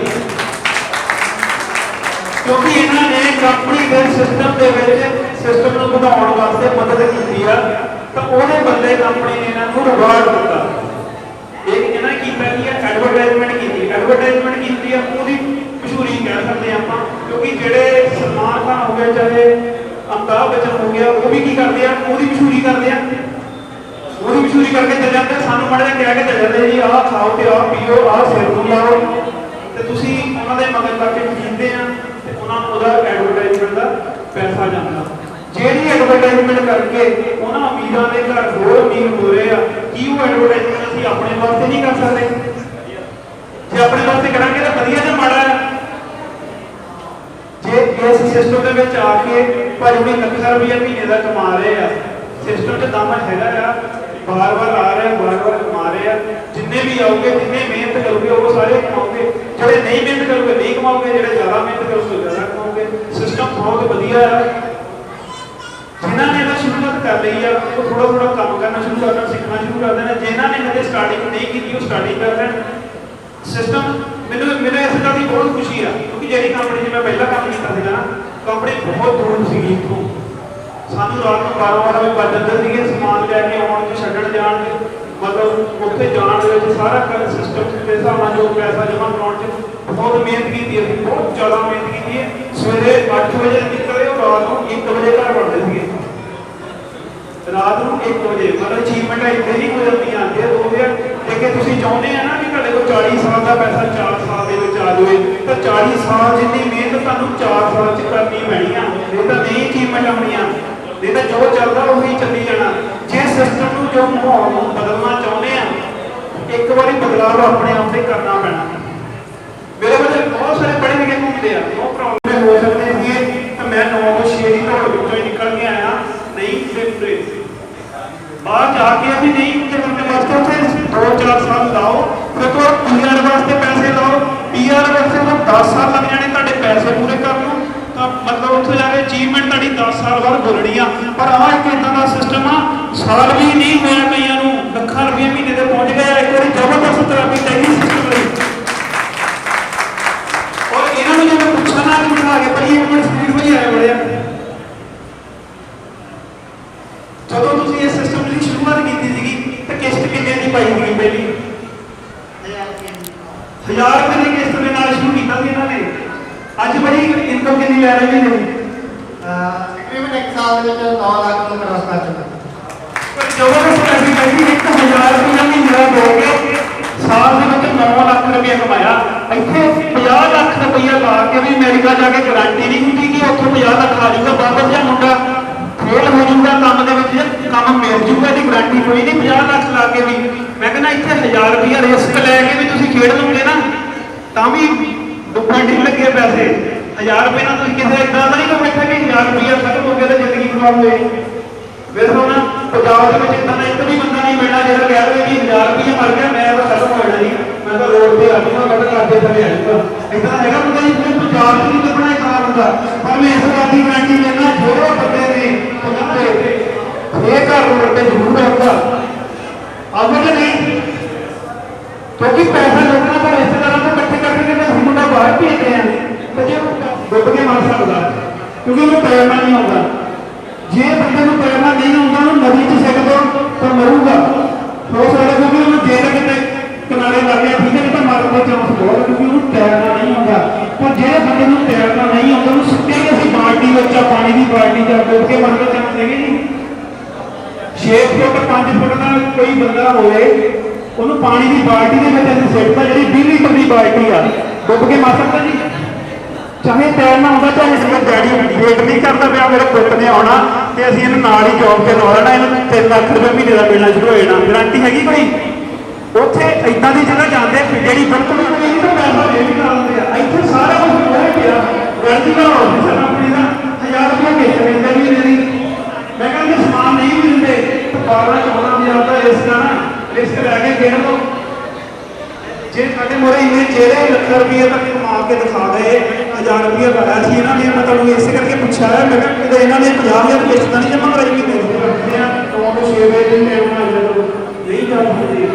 ਕਿਉਂਕਿ ਇਹਨਾਂ ਨੇ ਕੰਪਨੀ ਦੇ ਸਿਸਟਮ ਦੇ ਵਿੱਚ ਸਿਸਟਮ ਨੂੰ ਵਧਾਉਣ ਵਾਸਤੇ ਮਦਦ ਕੀਤੀ ਆ, ਤਾਂ ਉਹਦੇ ਬਦਲੇ ਕੰਪਨੀ ਨੇ ਇਹਨਾਂ ਨੂੰ ਰਿਵਾਰਡ ਦਿੱਤਾ। ਇਹਨਾਂ ਨੇ ਕੀਤਾ ਕੀ ਹੈ? ਐਡਵਰਟਾਈਜ਼ਮੈਂਟ ਕੀਤੀ। ਐਡਵਰਟਾਈਜ਼ਮੈਂਟ ਕੀਤੀ ਆ, ਉਹਦੀ ਮਸ਼ਹੂਰੀ ਕਹਿ ਸਕਦੇ ਆਪਾਂ। ਕਿਉਂਕਿ ਜਿਹੜੇ ਸਲਮਾਨ ਖਾਨ ਹੋ ਗਏ, ਚਾਹੇ ਅਮਿਤਾਭ ਬੱਚਨ ਹੋ ਗਿਆ, ਉਹ ਵੀ ਕੀ ਕਰਦੇ ਆ? ਉਹਦੀ ਮਸ਼ਹੂਰੀ ਕਰਦੇ ਆ। ਉਹਦੀ ਮਸ਼ਹੂਰੀ ਕਰਕੇ ਚੱਲ ਜਾਂਦੇ। ਸਾਨੂੰ ਮਾੜਾ ਜਿਹਾ ਕਹਿ ਕੇ ਚੱਲ ਜਾਂਦੇ ਜੀ, ਆਹ ਖਾਓ ਤੇ ਆਹ ਪੀਓ, ਆਹ ਸਿਰ ਨੂੰ ਲਾਓ, ਤੇ ਤੁਸੀਂ ਉਹਨਾਂ ਦੇ ਮਗਰ ਲੱਗ ਕੇ ਖਰੀਦਦੇ ਆ ਤੇ ਉਹਨਾਂ ਨੂੰ ਉਹਦਾ ਐਡਵਰਟਾਈਜ਼ਮੈਂਟ ਦਾ ਪੈਸਾ ਜਾਂਦਾ। ਜਿਹੜੀ ਐਡਵਰਟਾਈਜ਼ਮੈਂਟ ਕਰਕੇ ਉਹਨਾਂ ਅਮੀਰਾਂ ਦੇ ਘਰ ਹੋਰ ਅਮੀਰ ਹੋ ਰਹੇ ਆ, ਕੀ ਉਹ ਐਡਵਰਟਾਈਜ਼ਮੈਂਟ ਅਸੀਂ ਆਪਣੇ ਵਾਸਤੇ ਨਹੀਂ ਕਰ ਸਕਦੇ? ਜੇ ਆਪਣੇ ਵਾਸਤੇ ਕਰਾਂਗੇ ਤਾਂ ਵਧੀਆ ਜਾਂ ਮਾੜਾ ਹੈ? ਜੇ ਇਸ ਸਿਸਟਮ ਦੇ ਵਿੱਚ ਆ ਕੇ ਭਾਜੀ ਵੀ ਲੱਖਾਂ ਰੁਪਈਆ ਮਹੀਨੇ ਦਾ ਕਮਾ ਰਹੇ ਆ, ਸਿਸਟਮ 'ਚ ਦਮ ਹੈਗਾ ਆ, ਬਾਰ-ਬਾਰ ਆ ਰਹੇ ਆ, ਬਾਰ-ਬਾਰ ਕਮਾ ਰਹੇ ਆ। ਜਿੰਨੇ ਵੀ ਆਉਗੇ, ਜਿੰਨੇ ਮਿਹਨਤ ਕਰੋਗੇ ਉਹ ਸਾਰੇ ਕਮਾਓਗੇ। ਜਿਹੜੇ ਨਹੀਂ ਮਿਹਨਤ ਕਰੋਗੇ ਨਹੀਂ ਕਮਾਓਗੇ, ਜਿਹੜੇ ਜ਼ਿਆਦਾ ਮਿਹਨਤ ਕਰੋਗੇ ਜ਼ਿਆਦਾ ਕਮਾਓਗੇ। ਸਿਸਟਮ ਬਹੁਤ ਵਧੀਆ ਆ। ਜਿਨ੍ਹਾਂ ਨੇ ਇਹਦਾ ਸ਼ੁਰੂਆਤ ਕਰ ਲਈ ਆ ਉਹ ਥੋੜਾ ਥੋੜਾ ਕੰਮ ਕਰਨਾ ਸ਼ੁਰੂ ਕਰਨਾ, ਸਿੱਖਣਾ ਸ਼ੁਰੂ ਕਰ ਦੇਣਾ। ਜਿਨ੍ਹਾਂ ਨੇ ਕਦੇ ਸਟਾਰਟਿੰਗ ਨਹੀਂ ਕੀਤੀ ਉਹ ਸਟਾਰਟਿੰਗ ਕਰ ਲੈਣ। ਸਿਸਟਮ ਮੈਨੂੰ ਇਸ ਗੱਲ ਦੀ ਬਹੁਤ ਖੁਸ਼ੀ ਆ, ਕਿਉਂਕਿ ਜਿਹੜੀ ਕੰਪਨੀ 'ਚ ਮੈਂ ਪਹਿਲਾਂ ਕੰਮ ਕੀਤਾ ਸੀਗਾ ਨਾ, ਕੰਪਨੀ ਬਹੁਤ ਦੂਰ ਸੀਗੀ ਇੱਥੋਂ। ਸਾਨੂੰ ਰਾਤ ਨੂੰ 12 ਵਜੇ ਵੱਜ ਜਾਂਦੇ ਸੀਗੇ ਸਮਾਨ ਲੈ ਕੇ ਆਉਣ ਤੇ ਛੱਡਣ ਜਾਣ ਤੇ, ਮਤਲਬ ਉੱਥੇ ਜਾਣ ਦੇ ਵਿੱਚ ਸਾਰਾ ਸਿਸਟਮ ਦੇ ਹਿਸਾਬ ਨਾਲ ਜੋ ਪੈਸਾ ਜਮ੍ਹਾਂ ਕਰਾਉਣ 'ਚ ਬਹੁਤ ਮਿਹਨਤ ਕੀਤੀ ਹੈ, ਬਹੁਤ ਜ਼ਿਆਦਾ ਮਿਹਨਤ ਕੀਤੀ ਹੈ। ਸਵੇਰੇ 8 ਵਜੇ ਨਿਕਲੇ ਉਹ ਰਾਤ ਨੂੰ 1 ਵਜੇ ਘਰ ਵੜਦੇ ਸੀਗੇ। ਰਾਤ ਨੂੰ 1 ਵਜੇ ਮਤਲਬ ਅਚੀਵਮੈਂਟ ਇੱਥੇ ਨਹੀਂ ਹੋ ਜਾਂਦੀਆਂ ਜੇ ਕਿ ਤੁਸੀਂ ਚਾਹੁੰਦੇ ਆ ਨਾ ਕਿ ਤੁਹਾਡੇ ਕੋਲ 40 ਸਾਲ ਦਾ ਪੈਸਾ 4 ਸਾਲ ਦੇ ਵਿੱਚ ਆ ਜਾਵੇ, ਤਾਂ 40 ਸਾਲ ਜਿੰਨੀ ਮਿਹਨਤ ਤੁਹਾਨੂੰ 4 ਸਾਲ 'ਚ ਕਰਨੀ ਪੈਣੀ ਆ। ਇਹ ਤਾਂ ਨਹੀਂ ਅਚੀਵਮੈਂਟ ਆਉਣੀਆਂ, ਇਹ ਤਾਂ ਜੋ ਚੱਲਦਾ ਉਹੀ ਚੱਲੀ ਜਾਣਾ। ਜੇ ਸਿਸਟਮ ਨੂੰ ਜੋ ਮਾਹੌਲ ਨੂੰ ਬਦਲਣਾ ਚਾਹੁੰਦੇ ਆ, ਇੱਕ ਵਾਰੀ ਬਦਲਾਅ ਆਪਣੇ ਆਪ ਤੇ ਕਰਨਾ ਪੈਣਾ। ਮੇਰੇ ਕੋਲ ਬਹੁਤ ਸਾਰੇ ਪੜ੍ਹੇ ਲਿਖੇ ਘੁੰਮਦੇ ਆ, ਨੋ ਪ੍ਰੋਬਲਮ ਹੋ ਸਕਦੇ ਸੀਗੇ ਤਾਂ ਮੈਂ 9 ਤੋਂ 6 ਦੀ ਦੌੜ ਵਿੱਚੋਂ ਹੀ ਨਿਕਲ ਕੇ ਆਇਆ। ਨਹੀਂ ਤੇ ਬਾਹਰ ਜਾ ਕੇ ਵੀ ਨਹੀਂ ਤੇ ਬੰਦੇ ਵਾਸਤੇ ਉੱਥੇ 2-4 ਸਾਲ ਲਾਓ, ਫਿਰ ਤੋਂ ਪੀਆਰ ਵਾਸਤੇ ਪੈਸੇ ਲਾਓ। ਪੀਆਰ ਵਾਸਤੇ ਤਾਂ 10 ਸਾਲ ਲੱਗ ਜਾਣੇ ਤੁਹਾਡੇ ਪੈਸੇ ਪੂਰੇ ਕਰਨ ਨੂੰ, ਤਾਂ ਮਤਲਬ ਉੱਥੇ ਜਾ ਕੇ ਅਚੀਵਮੈਂਟ ਤੁਹਾਡੀ 10 ਸਾਲ ਬਾਅਦ ਬੋਲਣੀ ਆ। ਪਰ ਆਹ ਇੱਕ ਇਦਾਂ ਦਾ ਸਿਸਟਮ ਆ, ਸਾਲ ਵੀ ਨਹੀਂ ਹੋਇਆ ਕਈਆਂ ਨੂੰ ਲੱਖਾਂ ਰੁਪਏ ਮਹੀਨੇ ਦੇ ਪਹੁੰਚ ਗਏ। ਇੱਕ ਵਾਰੀ ਜ਼ਬਰਦਸਤ ਤਰਾਪੀ ਚਾਹੀਦੀ ਸਿਸਟਮ ਲਈ। ਔਰ ਇਹਨਾਂ ਨੂੰ ਜਦੋਂ ਪੁੱਛਣਾ ਨਾ ਕਿ ਬਣਾ ਕੇ ਪਈ ਇੱਕ ਮਿੰਟ ਸਪੀਡ ਹੋਈ ਆਏ ਬੜੇ ਜਦੋਂ ਤੁਸੀਂ ਇਸ ਸਿਸਟਮ ਦੀ ਸ਼ੁਰੂਆਤ ਕੀਤੀ ਸੀਗੀ ਤਾਂ ਕਿਸ਼ਤ ਕਿੰਨੇ ਦੀ ਪਾਈ ਸੀਗੀ ਪਹਿਲੀ? 1000 ਰੁਪਏ ਦੀ ਕਿਸ਼ਤ ਦੇ ਨਾਲ ਸ਼ੁਰੂ ਕੀਤਾ ਸੀ ਇਹਨਾਂ ਨੇ। ਅੱਜ ਬੜੀ ਇਨਕਮ ਕਿੰਨੀ ਲੈ ਰਹੇ ਨੇ? ਤਕਰੀਬਨ 1 ਸਾਲ ਦੇ ਵਿੱਚ 9 ਲੱਖ ਨੂੰ ਕ੍ਰਾਸ ਕਰ ਚੁੱਕਾ। ਪਰ ਜ਼ਬਰਦਸਤ ਪੈਸੇ ਕਹਿੰਦੀ 1000 ਰੁਪਏ ਮਹੀਨਾ ਦੇ ਕੇ ਸਾਲ ਦੇ ਵਿੱਚ 9 ਲੱਖ ਰੁਪਏ ਕਮਾਇਆ। ਇੱਥੇ 50 ਲੱਖ ਰੁਪਇਆ ਲਾ ਕੇ ਵੀ ਅਮਰੀਕਾ ਜਾ ਕੇ ਗਾਰੰਟੀ ਨਹੀਂ ਹੁੰਦੀ ਕਿ ਉੱਥੋਂ 50 ਲੱਖ ਆ ਜਾਊਗਾ। ਬਾਬਰ ਜਿਹਾ ਮੁੰਡਾ ਫੇਲ ਹੋ ਜੂਗਾ ਕੰਮ ਦੇ ਵਿੱਚ, ਕੰਮ ਮਿਲ ਜੂਗਾ, ਇਹਦੀ ਗਾਰੰਟੀ ਕੋਈ ਨਹੀਂ। 50 ਲੱਖ ਲਾ ਕੇ ਵੀ ਮੈਂ ਕਹਿੰਦਾ ਇੱਥੇ 1000 ਰੁਪਇਆ ਰਿਸਕ ਲੈ ਕੇ ਵੀ ਤੁਸੀਂ ਖੇਡ ਲਓਗੇ ਨਾ ਤਾਂ ਵੀ ਦੁੱਖਾਂ ਢਿੱਲ ਲੱਗੇ ਪੈਸੇ। 1000 ਰੁਪਏ ਨਾਲ ਤੁਸੀਂ ਕਿਸੇ ਇਦਾਂ ਦਾ ਨਹੀਂ ਕੋਈ ਬੈਠਾ ਕਿ 1000 ਰੁਪਇਆ ਖਤਮ ਹੋ ਗਿਆ ਤਾਂ ਜ਼ਿੰਦਗੀ ਖਰਾਬ ਹੋਏ। ਫਿਰ ਹੁਣ ਪੰਜਾਬ ਦੇ ਵਿੱਚ ਇਦਾਂ ਦਾ ਇੱਕ ਵੀ ਬੰਦਾ ਨਹੀਂ ਮਿਲਣਾ ਜਿਹੜਾ ਕਹਿ ਦੇਵੇ ਕਿ 1000 ਰੁਪਇਆ ਮਰ ਗਿਆ ਮੈਂ ਤਾਂ ਖਤਮ ਹੋ ਜਾਣਾ ਜੀ, ਮੈਂ ਤਾਂ ਰੋਡ ਤੇ ਆ ਜਾਊਗਾ, ਮੈਂ ਤਾਂ ਕਰਦੇ ਥੱਲੇ ਆ ਜਾਊਗਾ। ਇਦਾਂ ਹੈਗਾ ਬੰਦਾ ਜੀ, ਫਿਰ ਪੰਜਾਬ 'ਚ ਨਹੀਂ ਲੱਭਣਾ ਇੱਕ ਆਮ ਬੰਦਾ। ਪਰ ਮੈਂ ਇਸ ਗੱਲ ਦੀ ਗਾਰੰਟੀ ਲੈਣਾ ਜੋ ਬੰਦੇ ਨੇ ਇਹ ਘਰ ਰੋਡ ਤੇ ਜ਼ਰੂਰ ਆਊਗਾ। ਆਉਂਦਾ ਕਿ ਨਹੀਂ? ਕਿਉਂਕਿ ਪੈਸਾ ਲੋਕਾਂ ਕੋਲ ਇਸੇ ਤਰ੍ਹਾਂ ਤੋਂ ਇਕੱਠੇ ਕਰਕੇ ਅਸੀਂ ਮੁੰਡਾ ਬਾਹਰ ਭੇਜਦੇ ਆ ਤਾਂ ਜੇ ਡੁੱਬ ਕੇ ਮਰ ਸਕਦਾ, ਕਿਉਂਕਿ ਉਹਨੂੰ ਤੈਰਨਾ ਨਹੀਂ ਆਉਂਦਾ। ਜੇ ਬੰਦੇ ਨੂੰ ਤੈਰਨਾ ਨਹੀਂ ਆਉਂਦਾ ਉਹਨੂੰ ਨਦੀ 'ਚ ਸਿੱਟ ਦਿਓ ਤਾਂ ਮਰੂਗਾ। ਹੋ ਸਕਦਾ ਕਿਉਂਕਿ ਉਹਨੂੰ ਜੇ ਤਾਂ ਕਿਤੇ ਕਿਨਾਰੇ ਲੱਗ ਗਿਆ ਠੀਕ ਹੈ, ਤਾਂ ਮਰਨ ਦਾ ਚਾਂਸ ਬਹੁਤ, ਕਿਉਂਕਿ ਉਹਨੂੰ ਤੈਰਨਾ ਨਹੀਂ ਆਉਂਦਾ। ਪਰ ਜਿਹੜੇ ਬੰਦੇ ਨੂੰ ਤੈਰਨਾ ਨਹੀਂ ਆਉਂਦਾ ਉਹਨੂੰ ਸੁੱਟੇ ਕਿ ਅਸੀਂ ਬਾਲਟੀ ਵਿੱਚ ਪਾਣੀ ਦੀ ਬਾਲਟੀ 'ਚ ਡੁੱਬ ਕੇ ਮਰਨ ਦਾ ਚਾਂਸ ਹੈਗੇ ਜੀ। 6 ਫੁੱਟ 5 ਫੁੱਟ ਦਾ ਕੋਈ ਬੰਦਾ ਹੋਵੇ ਉਹਨੂੰ ਪਾਣੀ ਦੀ ਬਾਲਟੀ ਦੇ ਵਿੱਚ ਅਸੀਂ ਸਿੱਟਦਾ, ਜਿਹੜੀ 20 ਲੀਟਰ ਦੀ ਬਾਲਟੀ ਆ, ਡੁੱਬ ਕੇ ਮਰ ਸਕਦਾ ਜੀ। ਚਾਹੇ ਤੈਰਨਾ ਆਉਂਦਾ, ਚਾਹੇ ਸਾਡਾ ਡੈਡੀ ਵੇਟ ਨਹੀਂ ਕਰਦਾ ਪਿਆ ਮੇਰੇ ਪੁੱਤ ਨੇ ਆਉਣਾ ਤੇ ਅਸੀਂ ਇਹਨੂੰ ਨਾਲ ਹੀ ਜੋਬ ਤੇ ਲਾ ਲੈਣਾ, ਇਹਨੂੰ 3 ਲੱਖ ਰੁਪਏ ਮਹੀਨੇ ਦਾ ਮਿਲਣਾ ਸ਼ੁਰੂ ਹੋ ਜਾਣਾ। ਗਰੰਟੀ ਹੈਗੀ ਕੋਈ? ਉੱਥੇ ਏਦਾਂ ਦੀ ਜਗ੍ਹਾ ਜਾਂਦੇ ਜਿਹੜੀ ਬਿਲਕੁਲ ਨਹੀਂ ਤਾਂ ਪੈਸਾ ਇਹ ਵੀ ਕਰ ਦਿੰਦੇ ਆ। ਇੱਥੇ ਸਾਰਾ ਕੁਝ ਹੋਇਆ ਪਿਆ, ਗਰੰਟੀ ਦਾ ਆਫਿਸਰ ਕੰਪਨੀ ਦਾ 1000 ਰੁਪਏ ਕਿਸ਼ਤ ਲੈਂਦੇ ਮਹੀਨੇ ਦੀ। ਮੈਂ ਕਹਿੰਦਾ ਸਮਾਨ ਨਹੀਂ ਵੀ ਦਿੰਦੇ ਤਾਂ 12-14 ਦਾ ਰਿਸਕ ਲੈ ਕੇ ਖੇਡ ਲਓ। ਜੇ ਸਾਡੇ ਮੋਰੇ ਇੰਨੇ ਚਿਹਰੇ ਲੱਖ ਰੁਪਏ ਤੱਕ ਕਮਾ ਕੇ ਦਿਖਾ ਗਏ, 1000 ਰੁਪਏ ਲਾਇਆ ਸੀ ਇਹਨਾਂ ਨੇ। ਮੈਂ ਤੁਹਾਨੂੰ ਇਸੇ ਕਰਕੇ ਪੁੱਛਿਆ ਹੈ, ਮੈਂ ਕਿਹਾ ਕਿਤੇ ਇਹਨਾਂ ਨੇ 50,000 ਕਿਸ਼ਤ ਨਹੀਂ ਜਮ੍ਹਾਂ ਕਰਾਈ ਵੀ ਰੱਖਦੇ ਆ 9 ਤੋਂ 6 ਵਜੇ ਦੀ ਟਾਈਮ ਨਾਲ ਨਹੀਂ ਜਾ ਸਕਦੇ,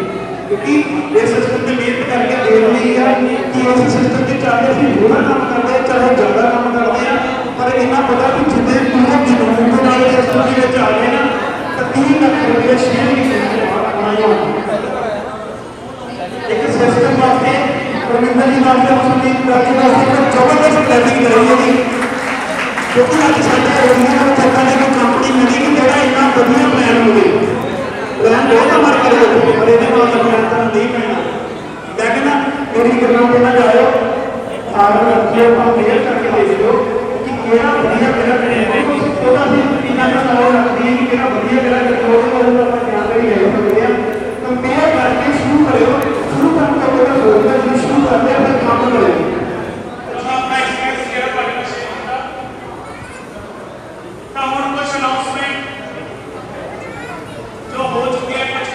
ਕਿਉਂਕਿ ਇਸ ਸਿਸਟਮ ਤੇ ਮਿਹਨਤ ਕਰਕੇ ਦੇਖ ਲਈ ਆ ਕਿ ਇਸ ਸਿਸਟਮ ਤੇ ਚਾਹੇ ਅਸੀਂ ਥੋੜਾ ਕੰਮ ਕਰਦੇ ਚਾਹੇ ਜ਼ਿਆਦਾ ਕੰਮ ਕਰਦੇ ਆ, ਪਰ ਇਹਨਾਂ ਪਤਾ ਕਿ ਜਿੰਨੇ ਪੂਰੇ ਜਨੂਨ ਦੇ ਨਾਲ ਸਿਸਟਮ ਦੇ ਵਿੱਚ ਆ ਗਏ ਨਾ ਤਾਂ 3 ਲੱਖ ਰੁਪਏ 6 ਮਹੀਨੇ ਇੱਕ ਸਿਸਟਮ ਵਾਸਤੇ ਰਵਿੰਦਰ ਜੀ ਨਾਲ ਸੰਦੀਪ ਰਾਜੀ ਵਾਸਤੇ ਜ਼ਬਰਦਸਤ ਪਲੈਨਿੰਗ ਕਰੀ ਹੈ ਜੀ। ਕਿਉਂਕਿ ਅੱਜ ਸਾਡੇ ਏਰੀਆ ਵਿੱਚ ਇੱਦਾਂ ਦੀ ਕੋਈ ਕੰਪਨੀ ਮਿਲੀ ਕਿ ਜਿਹੜਾ ਇੰਨਾ ਵਧੀਆ ਪਲਾਨ ਹੋਵੇ। ਪਲਾਨ ਬਹੁਤ ਅਮਰ ਕਰੇ ਪਰ ਇਹਦੇ ਨਾਲ ਤਾਂ ਪਲਾਨ ਤਾਂ ਨਹੀਂ ਪੈਣਾ। ਮੈਂ ਕਹਿੰਦਾ ਮੇਰੀ ਗੱਲਾਂ ਤੇ ਨਾ ਜਾਇਓ, ਸਾਰਾ ਰੱਖਿਓ, ਆਪਾਂ ਫੇਰ ਕਰਕੇ ਦੇਖ ਲਿਓ ਕਿ ਕਿਹੜਾ ਵਧੀਆ ਕਿਹੜਾ ਨਹੀਂ। ਉਹਦਾ ਅਸੀਂ ਇੰਨਾ ਕੁ ਨੌਲੇਜ ਰੱਖਦੇ ਹਾਂ ਕਿ ਕਿਹੜਾ ਵਧੀਆ ਕਿਹੜਾ ਉਹਦਾ ਆਪਾਂ ਧਿਆਨ ਦੇ ਲੈ ਸਕਦੇ ਹਾਂ। ਕੰਪੇਅਰ ਕਰਕੇ ਸ਼ੁਰੂ ਕਰਿਓ, ਸ਼ੁਰੂ ਕਰਨ ਤੋਂ ਪਹਿਲਾਂ ਸੋਚਣਾ ਜੀ ਸ਼ੁਰੂ ਕਰਦੇ ਆ ਫਿਰ ਕੰਮ ਕਰਿਓ। ਆਪਣਾ ਐਕਸਪੀਰੀਅੰਸ ਕਿਹੜਾ ਤੁਹਾਡੇ ਕੋਲ ਸ਼ੇਅਰ ਕੀਤਾ ਤਾਂ ਹੁਣ ਕੁਝ ਅਨਾਉਂਸਮੈਂਟ ਜੋ ਹੋ ਚੁੱਕੀ ਹੈ, ਕੁਝ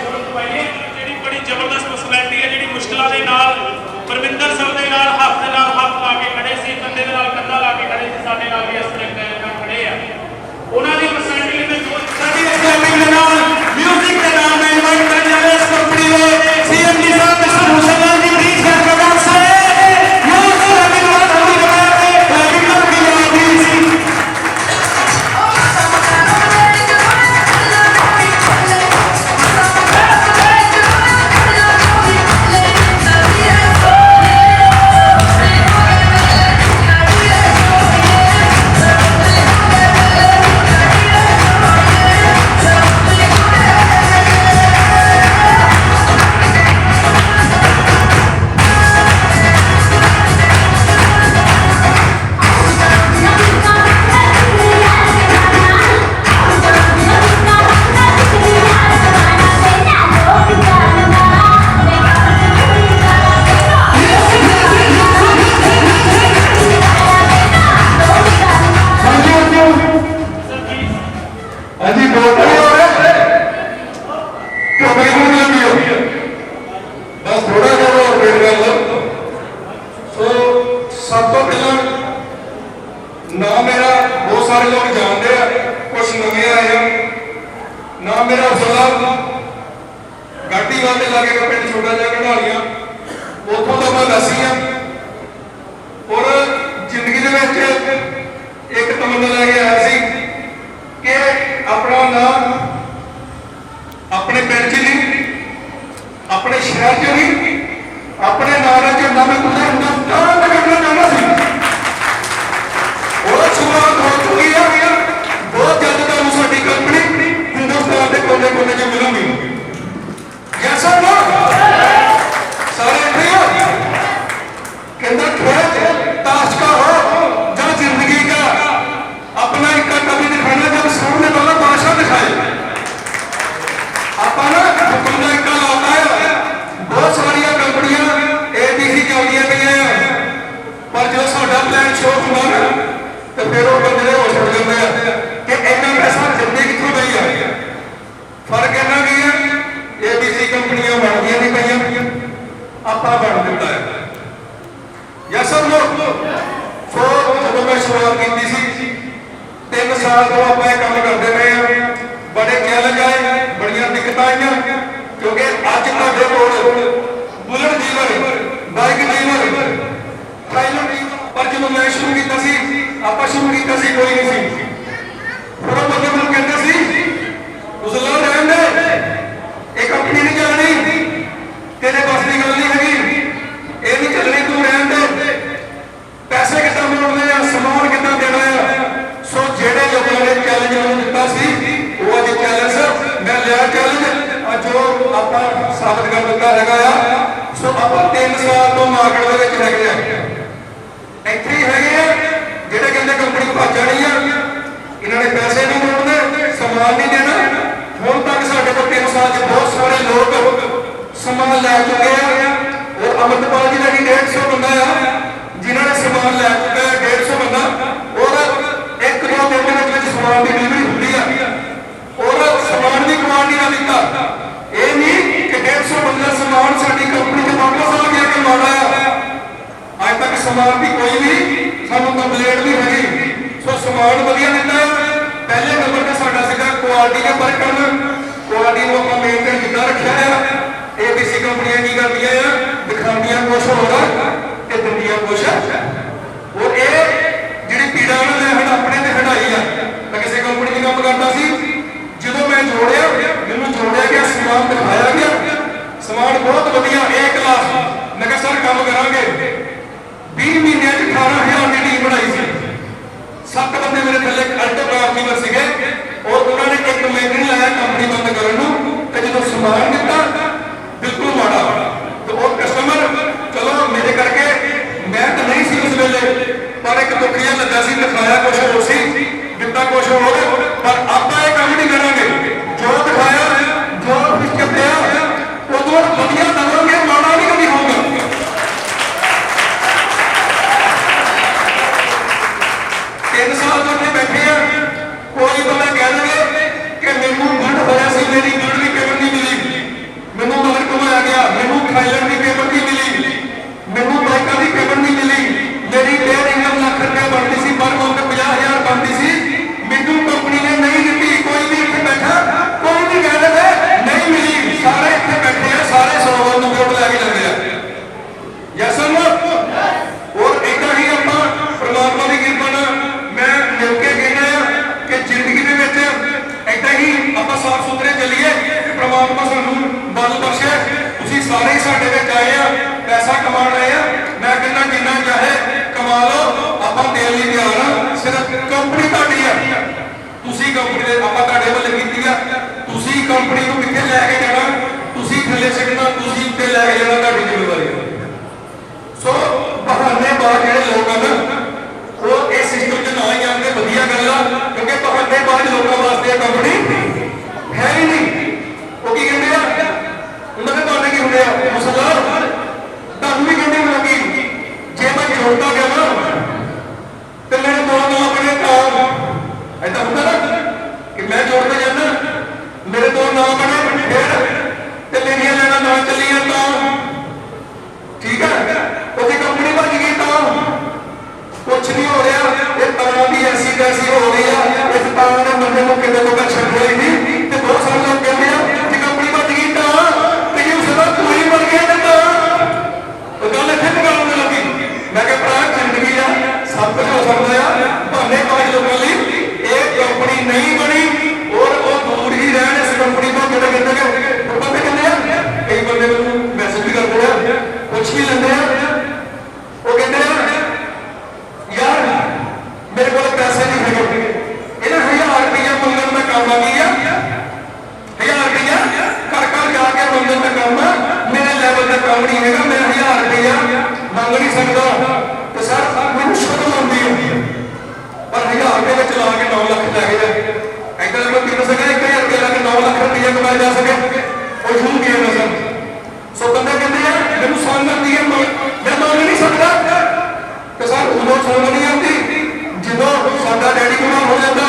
लागे का पिंड छोटा जिहा घड़ालियां, उत्थों का मैं वासी हाँ। और जिंदगी दे विच एक तमन्ना लैके आया सी कि अपना नाम अपने पिंड च नहीं, अपने शहर च नहीं, अपने नाम झंडा मैं पूरे हिंदुस्तान में करना चाहता सी। और शुरुआत हो चुकी है, बहुत जल्द तुहानूं साडी कंपनी हिंदुस्तान के कोने कोने च मिलूगी। यस और नो? सारे इत्थे हो? कहंदा खेत ताश का हो या जिंदगी का, अपना एक कभी दिखाना जब सामने वाला बादशाह दिखाए। अपना हुक्म का एक लाता है, बहुत सारिया कंपनियां ABC चलदियां पईयां, पर जो साडा प्लान शो हुंदा ना तो फिर वो बंदे होश उड़ जांदे आ कि इन्ना पैसा जिंदगी कित्थों पई आ। फर्क इन्ना की है, ABC कंपनियां बनदियां नहीं पईयां, आपां बन दित्ता है। यस और नो? सो जदों मैं शुरुआत की सी 3 साल तो आप काम करते रहे हैं, बड़े चैलेंज आए, बड़िया दिक्कत आईयां, क्योंकि अज तुहाडे कोल बुलेट जीवन, बाइक जीवन, थाईलैंड जीवन, पर जदों मैं शुरू किया सी, आपां शुरू किया सी कोई नहीं सी। फिर वो बंदे मैनूं कहंदे सी उजला रहन दे, ये कंपनी नहीं चलनी, तेरे बस की गल नहीं हैगी, ये नहीं चलनी, तू रहन दे, पैसे कितना मोड़ने आ, समान कितना देना है। सो जेड़े लोगों ने चैलेंज मैंने दिता सी, वो अज चैलेंज मैं लिया चैलेंज, जो आप साबित कर दिता है। सो आप 3 साल तो मार्केट के विच रह गए, इत्थे ही हैगे आ जेड़े कहंदे कंपनी भज जानी है, इन्होंने पैसे नहीं मोड़ने, समान नहीं देना। हुण तक साडे कोल 3 साल च बहुत सारे लोग समान लै चुके हैं, और अमृतपाल जी का 150 बंदा है जिन्होंने समान लै चुका है, 150 बंदा, और 1-2 दिन के समान की डिलीवरी होती है, और समान की क्वालिटी का दिता। ये नहीं कि 150 बंदा समान साडी कंपनी के वापस आ गया कि माड़ा है। अज तक समान की कोई भी सानू कंप्लेंट नहीं हैगी। सो समान वधिया दिता है। पहले नंबर ते साडा सीगा क्वालिटी के वर्क करना, क्वालिटी को आपां मेनटेन किद्दां रखिया है। ABC कंपनियां की करदियां आ, दिखांदियां कुछ होगा ते दिंदियां कुछ, और ये जिहड़ी पीड़ा उन्होंने हट अपने ते हटाई आ। मैं किसी कंपनी में काम करता सी, जो मैं जोड़िया मैनूं जोड़िया गया, समान दिखाया गया, समान बहुत वधिया A क्लास। मैं कहा सर काम करांगे, 20 महीनों 18,000 की टीम बनाई सी, 7 बंदे मेरे थल्ले अल्टो ड्राफ्टीवर सीगे, और उन्होंने 1 महीने नहीं लाया कंपनी बंद करने नूं, ते जो समान दिता बिल्कुल माड़ा। तो वो कस्टमर चलो मेरे करके मैं तो नहीं सी उस वेले, पर एक दुख जिहा लगा सी, दिखाया कुछ हो सी, दिता कुछ हो, पर आपां ये काम नहीं करांगे। जो दिखाया, जो पिछड़िया उदों वधिया देवांगे, माड़ा नहीं कभी होगा। 3 साल तो इत्थे बैठे आ, कोई बंदा कह देवे कि मैनूं गंढ होया सी, मेरी गंढ की पेमेंट नहीं मिली, मैनूं बाहर घुमाया गया, मैनूं थाईलैंड की पेमेंट नहीं मिली, मैनूं बाइकां की पेमेंट नहीं मिली, मेरी 1.5 लाख रुपया बनती सी, पर मंथ 50,000 बनती सी, मैनूं कंपनी ने नहीं दी। कोई भी इत्थे बैठा, कोई भी कह दे नहीं मिली, सारे इत्थे बैठे हैं, सारे 100 नंबर वोट लैके लगे आ। यस और नो? और इदां ही आपां परमात्मा की किरपा नाल मैं मिल के कहना कि जिंदगी दे विच इदां ही आपां साफ सुथरे चलीए, परमात्मा सानूं बल बख्शे। तुसीं सारे ही साडे विच आए आ, पैसा कमा रहे आ, मैं कहना जिन्ना चाहे कमा लो, आपां देण लई तैयार आ, सिर्फ कंपनी तुहाडी आ, तुसीं कंपनी दे आपां तुहाडे वल्ले कीती आ, तुसीं कंपनी नूं कित्थे लै के जाना, तुसीं थल्ले सिੱਟਣਾ, तुसीं उत्ते लै के जाना, तुहाडी जिम्मेवारी है। सो बहानेबाज जिहड़े लोग हैं वो इस सिस्टम च ना ही आते, वधिया गल आ, क्योंकि बहानेबाज लोगों वास्ते कंपनी है ही नहीं। वो की कहते हैं, उन्होंने तुहाडे की होंगे मुसलमान तुहानूं भी कहते होगी, जे मैं जोड़ता गया ना तो मेरे 2 नाम बने काम, ऐसा होंगे ना कि मैं जोड़ता जाना, मेरे 2 नाम बने, फिर मेरिया लेना ना चलिए तो ठीक है, उसकी कंपनी बच गई तो कुछ नहीं हो रहा। ये तां भी ऐसी तैसी हो रही है, इस तां ने बंदे को किते तो छड्डे ਜਵਾਬ ਨਹੀਂ ਹੈਗਾ, ਮੈਂ 1000 ਰੁਪਇਆ ਮੰਗ ਨਹੀਂ ਸਕਦਾ ਤੇ ਸਰ ਮੈਨੂੰ ਸ਼ਰਮ ਆਉਂਦੀ ਹੈ, ਪਰ 1000 ਰੁਪਏ ਵਿੱਚ ਲਾ ਕੇ 9 ਲੱਖ ਲੈ ਗਏ। ਏਦਾਂ ਮੈਂ ਕਿਹਾ ਸਕਦਾ 1000 ਰੁਪਏ ਲਾ ਕੇ 9 ਲੱਖ ਰੁਪਇਆ ਕਮਾਇਆ ਜਾ ਸਕੇ, ਉਹ ਝੂਠ ਗਿਆ ਨਾ ਸਰ। ਸੋ ਬੰਦੇ ਕਹਿੰਦੇ ਆ ਮੈਨੂੰ ਸੰਗ ਆਉਂਦੀ ਹੈ, ਮੈਂ ਮੰਗ ਨਹੀਂ ਸਕਦਾ ਤੇ ਸਰ ਉਦੋਂ ਸੰਗ ਨਹੀਂ ਆਉਂਦੀ ਜਦੋਂ ਸਾਡਾ ਡੈਡੀ ਬਿਮਾਰ ਹੋ ਜਾਂਦਾ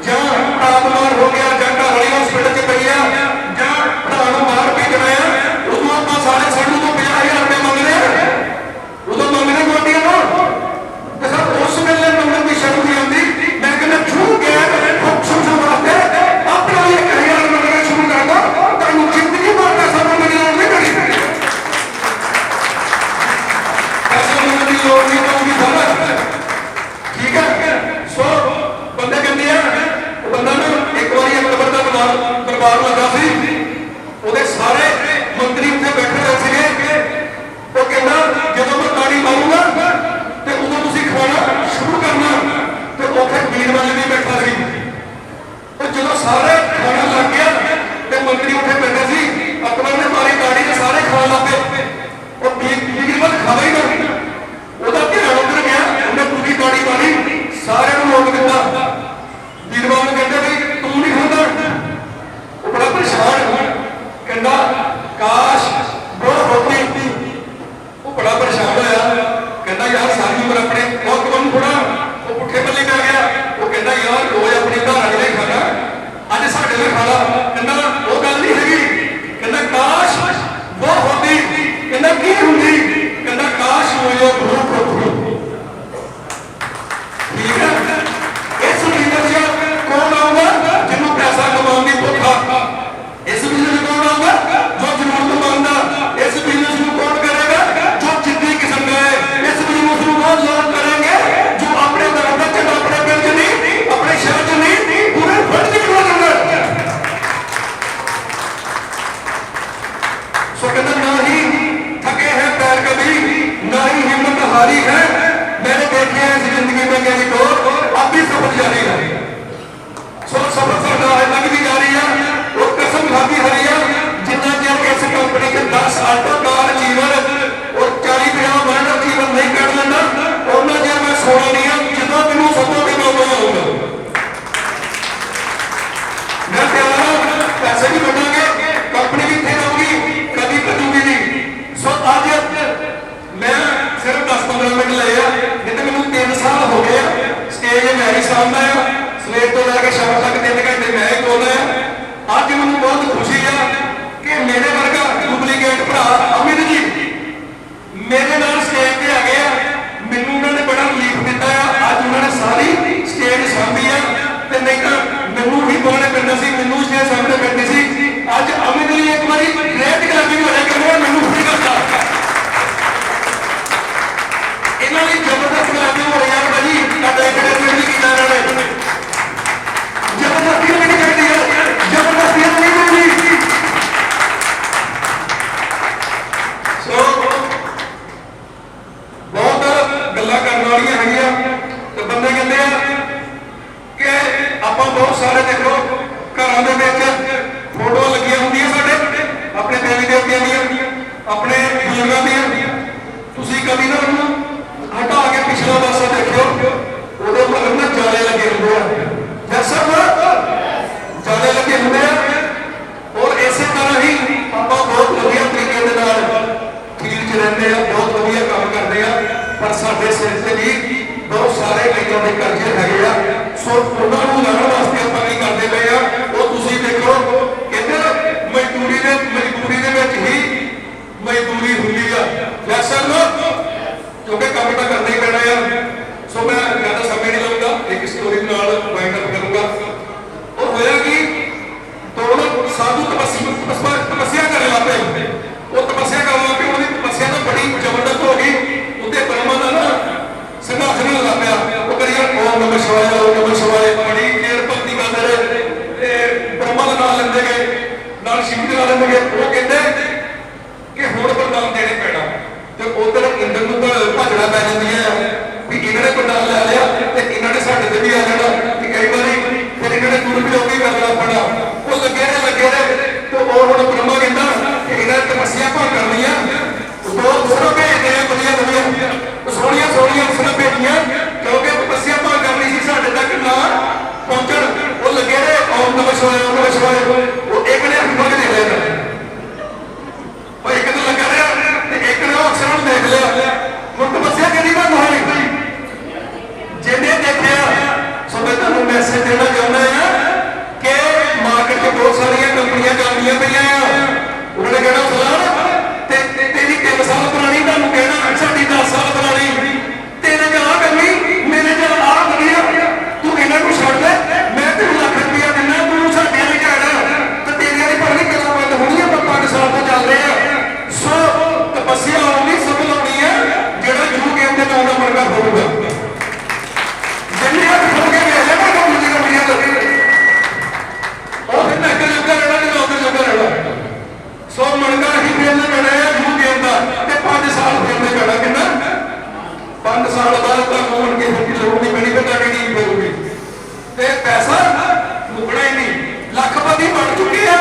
ਜਾਂ ਭਰਾ ਬਿਮਾਰ ਹੋ ਗਿਆ ਜਾਂ ਘਰ ਵਾਲੀ ਹਸਪੀਟਲ 'ਚ ਪਈ ਆ ਜਾਂ ਭਰਾ ਨੂੰ ਬਾਹਰ ਭੇਜਣਾ ਆ, ਉਦੋਂ ਆਪਾਂ ਸਾਰੇ ਸਾਨੂੰ ਤੋਂ 50,000 ਰੁਪਏ ਮੰਗਦੇ ਆ, ਉਦੋਂ ਮੰਗਦੇ ਗੋਡੀਆਂ ਨੂੰ ਤੇ ਸਰ ਉਸ ਵੇਲੇ ਮੰਗਣ ਦੀ ਸ਼ਰਮ ਨਹੀਂ ਆਉਂਦੀ। ਮੈਂ ਕਹਿੰਦਾ ਝੂਠ ਗਿਆ ਖੁਸ਼ੀ ਵਾਸਤੇ ਆਪਣਾ 1000 ਮੰਗਣਾ ਸ਼ੁਰੂ ਕਰ ਦੋ, ਤੁਹਾਨੂੰ ਜ਼ਿੰਦਗੀ ਭਰ ਪੈਸਾ ਮੰਗਣ ਦੀ ਲੋੜ ਨਹੀਂ ਪੈਣੀ, ਪੈਸਾ ਮੰਗਣ ਦੀ ਲੋੜ ਨਹੀਂ ਪਊਗੀ ਸਰ, ਠੀਕ ਹੈ। ਸੋ ਬੰਦੇ ਕਹਿੰਦੇ ਆ ਉਹ ਬੰਦਾ ਨਾ ਇੱਕ ਵਾਰੀ ਅਕਬਰ ਦਾ ਦਰਬਾਰ ਲੱਗਾ ਸੀ, ਉਹਦੇ ਸਾਰੇ ਮੰਤਰੀ ਉੱਥੇ ਬੈਠੇ ਹੋਏ ਸੀਗੇ, ਉਹ ਕਹਿੰਦਾ ਜਦੋਂ ਮੈਂ ਤਾੜੀ ਮਾਰੂੰਗਾ ਤੇ ਉਦੋਂ ਤੁਸੀਂ ਖਾਣਾ ਸ਼ੁਰੂ ਕਰਨਾ, ਤੇ ਉੱਥੇ ਬੀਰਬਲ ਵੀ ਬੈਠਾ ਸੀ। ਉਹ ਜਦੋਂ ਸਾਰੇ ਖਾਣਾ ਲੱਗ ਗਿਆ ਤੇ ਮੰਤਰੀ ਉੱਥੇ ਬੈਠੇ ਸੀ, ਅਕਬਰ ਨੇ ਮਾਰੀ ਤਾੜੀ ਤੇ ਸਾਰੇ ਖਾਣ ਲੱਗ ਪਏ, ਉਹ ਬੀਰਬਲ ਖਾਵੇ ਹੀ ਨਾ, ਉਹਦਾ ਧਿਆਨ ਉੱਧਰ ਗਿਆ, ਉਹਨੇ ਪੂਰੀ ਤਾੜੀ ਮਾਰੀ, ਸਾਰਿਆਂ ਨੂੰ ਰੋਕ ਦਿੱਤਾ। ਬੀਰਬਲ ਨੂੰ ਕਹਿੰਦੇ ਵੀ ਤੂੰ ਨਹੀਂ ਖਾਂਦਾ, ਉਹ ਬੜਾ ਪਰੇਸ਼ਾਨ ਕਹਿੰਦਾ ਕਾਸ਼ ਬਹੁਤ ਹੋਤੀ, ਉਹ ਬੜਾ ਪਰੇਸ਼ਾਨ ਹੋਇਆ, ਕਹਿੰਦਾ ਯਾਰ ਸਾਰੀ ਉਮਰ ਆਪਣੇ ਬਹੁਤ ਨੂੰ ਥੋੜਾ ਉਹ ਪੁੱਠੇ ਪੱਲੇ ਪੈ ਗਿਆ, ਉਹ ਕਹਿੰਦਾ ਯਾਰ ਰੋਜ਼ ਆਪਣੇ ਘਰ ਵਾਲੇ ਨੇ ਖਾਣਾ, ਅੱਜ ਸਾਡੇ ਨੇ ਖਾਣਾ, ਕਹਿੰਦਾ ਉਹ ਗੱਲ ਨਹੀਂ ਹੈਗੀ, ਕਹਿੰਦਾ ਕਾਸ਼ ਬਹੁਤ ਹੋਤੀ, ਕਹਿੰਦਾ ਕੀ ਹੁੰਦੀ, ਕਹਿੰਦਾ ਕਾਸ਼ ਹੋਇਆ ਭੂਖ ਹੋਤੀ। ਠੀਕ ਹੈ, ਇਸ ਲੀਡਰਸ਼ਿਪ ਕੌਣ ਆਊਗਾ ਜਿਹਨੂੰ ਪੈਸਾ ਕਮਾਉਣ ਦੀ ਭੁੱਖ ਆ, ਇਸ ਬਿਜ਼ਨਸ ਨੂੰ ਕੌਣ ਆਊਗਾ ਜੋ ਜ਼ਰੂਰਤ ਮੰਗਦਾ, ਇਸ ਬਿਜ਼ਨਸ ਨੂੰ ਕੌਣ ਕਰੇਗਾ ਜੋ ਜਿੱਦੀ ਕਿਸਮ ਦਾ ਹੈ, ਇਸ ਬਿਜ਼ਨਸ ਨੂੰ ਉਹ ਲੋਕ ਕਰਨਗੇ ਜੋ ਆਪਣੇ ਦਰਦ ਚ ਆਪਣੇ ਪਿੰਡ ਚ ਨਹੀਂ, ਆਪਣੇ ਸ਼ਹਿਰ ਚ ਨਹੀਂ, ਪੂਰੇ ਵਰਲਡ ਚ ਖਵਾ ਦਿੰਦਾ। ਸੋ ਕਹਿੰਦਾ ਨਾ ਹੀ थके हैं पैर कभी ना ही हिम्मत हारी है, मैंने देखे हैं इस जिंदगी में कहीं तो अब भी सफर जारी है। सो सफर साडा है तक भी जारी है, वो कसम खाती हरी है जितना चेर इस कंपनी के 10 ऑटो कार जीवन और 40-50 मर्डर जीवन नहीं कर लेना, उन्ना चेर मैं सोना नहीं है जितना मैनू सदोगे मैं उन्ना आऊंगा। मैं तैयार हूं, पैसे भी बढ़ांगे, कंपनी भी इत्थे रहूगी, कभी कटूगी नहीं। सो आज मैं सिर्फ 10-15 मिनट लए आ, नहीं तो मैंने 3 साल हो गए स्टेज मैं ही सामना है, सवेर तो लैके शाम तक 3 घंटे मैं ही बोलना है। आज मैंने बहुत खुशी है कि मेरे वर्गा डुप्लीकेट भरा अमित जी मेरे नाल स्टेज पे आ गए, मैनू उन्होंने बड़ा रिलीफ दिता है, आज उन्होंने सारी स्टेज सामभी है, तो नहीं तो मैनू ही बोलने पैंदा सी, मैनू स्टेज सामने पैंदी सी। आज अमित जी एक बारी ग्रेट कलामी हो जाए करना मैनू फ्री करता, इन्हों ने जबरदस्त कलामी हो रही है भाजी, एंटरटेनमेंट भी किया इन्होंने, जबरदस्ती नहीं करती है, जबरदस्ती नहीं करती। सो बहुत गल्लां करने वाली है, तो बंदे कहते हैं कि आप बहुत सारे देख लो घरों के फोटो लगिया होंगे साढ़े अपने देवी देवतियों दी, अपने बुजुर्गों दी, तुसी कभी ना उन्होंने हटा के पिछला पासा देखो, उदों मतलब ना जाले लगे होंगे हैं, जाले लगे होंगे हैं, और इस तरह ही आप बहुत वधिया तरीके के नाल फील्ड च रहते हैं, बहुत वधिया काम करते हैं, पर साडे सिर ते भी बहुत सारे इदां दे कर्जे हैगे आ। सो उन्होंने लाने वास्ते आप नहीं करते पे आ, वो तुसी देखो इधर मजदूरी दे विच ही मजदूरी हुंदी आ, वैसे ना क्योंकि काम तो करना ही पैना है। सो मैं ज़्यादा समय नहीं लूँगा, एक स्टोरी नाल वाइंड अप करूँगा। और होया कि दोनों साधु तपस्या करने लग पे, वो तपस्या करने लग पे, उन्होंने तपस्या तो बड़ी जबरदस्त हो गई, उत्ते ब्रह्मा का ना सिंहासन लगा पाया, वो करिए ओम नमः शिवाय, ओम नमः शिवाय, बड़ी देर भगती करते रहे, ब्रह्मा का नाम लेंदे गए, नाल शिव का नाम लेंदे गए, ਮੁਲਕਾਂ ਅਸੀਂ ਖੇਡਣੇ ਪੈਣਾ ਹੈ ਯੂ ਗੇਮ ਦਾ ਤੇ 5 ਸਾਲ ਖੇਡਣੇ ਪੈਣਾ ਕਿੰਨਾ 5 ਸਾਲ ਬਾਅਦ ਤਾਂ ਹੋਣ ਕੇ ਫਿਰ ਲੋੜ ਨਹੀਂ ਪੈਣੀ ਫਿਰ ਤੁਹਾਡੀ ਟੀਮ ਹੋਊਗੀ ਤੇ ਪੈਸਾ ਮੁਕਣਾ ਹੀ ਨਹੀਂ ਲੱਖਪਤੀ ਬਣ ਚੁੱਕੇ ਆ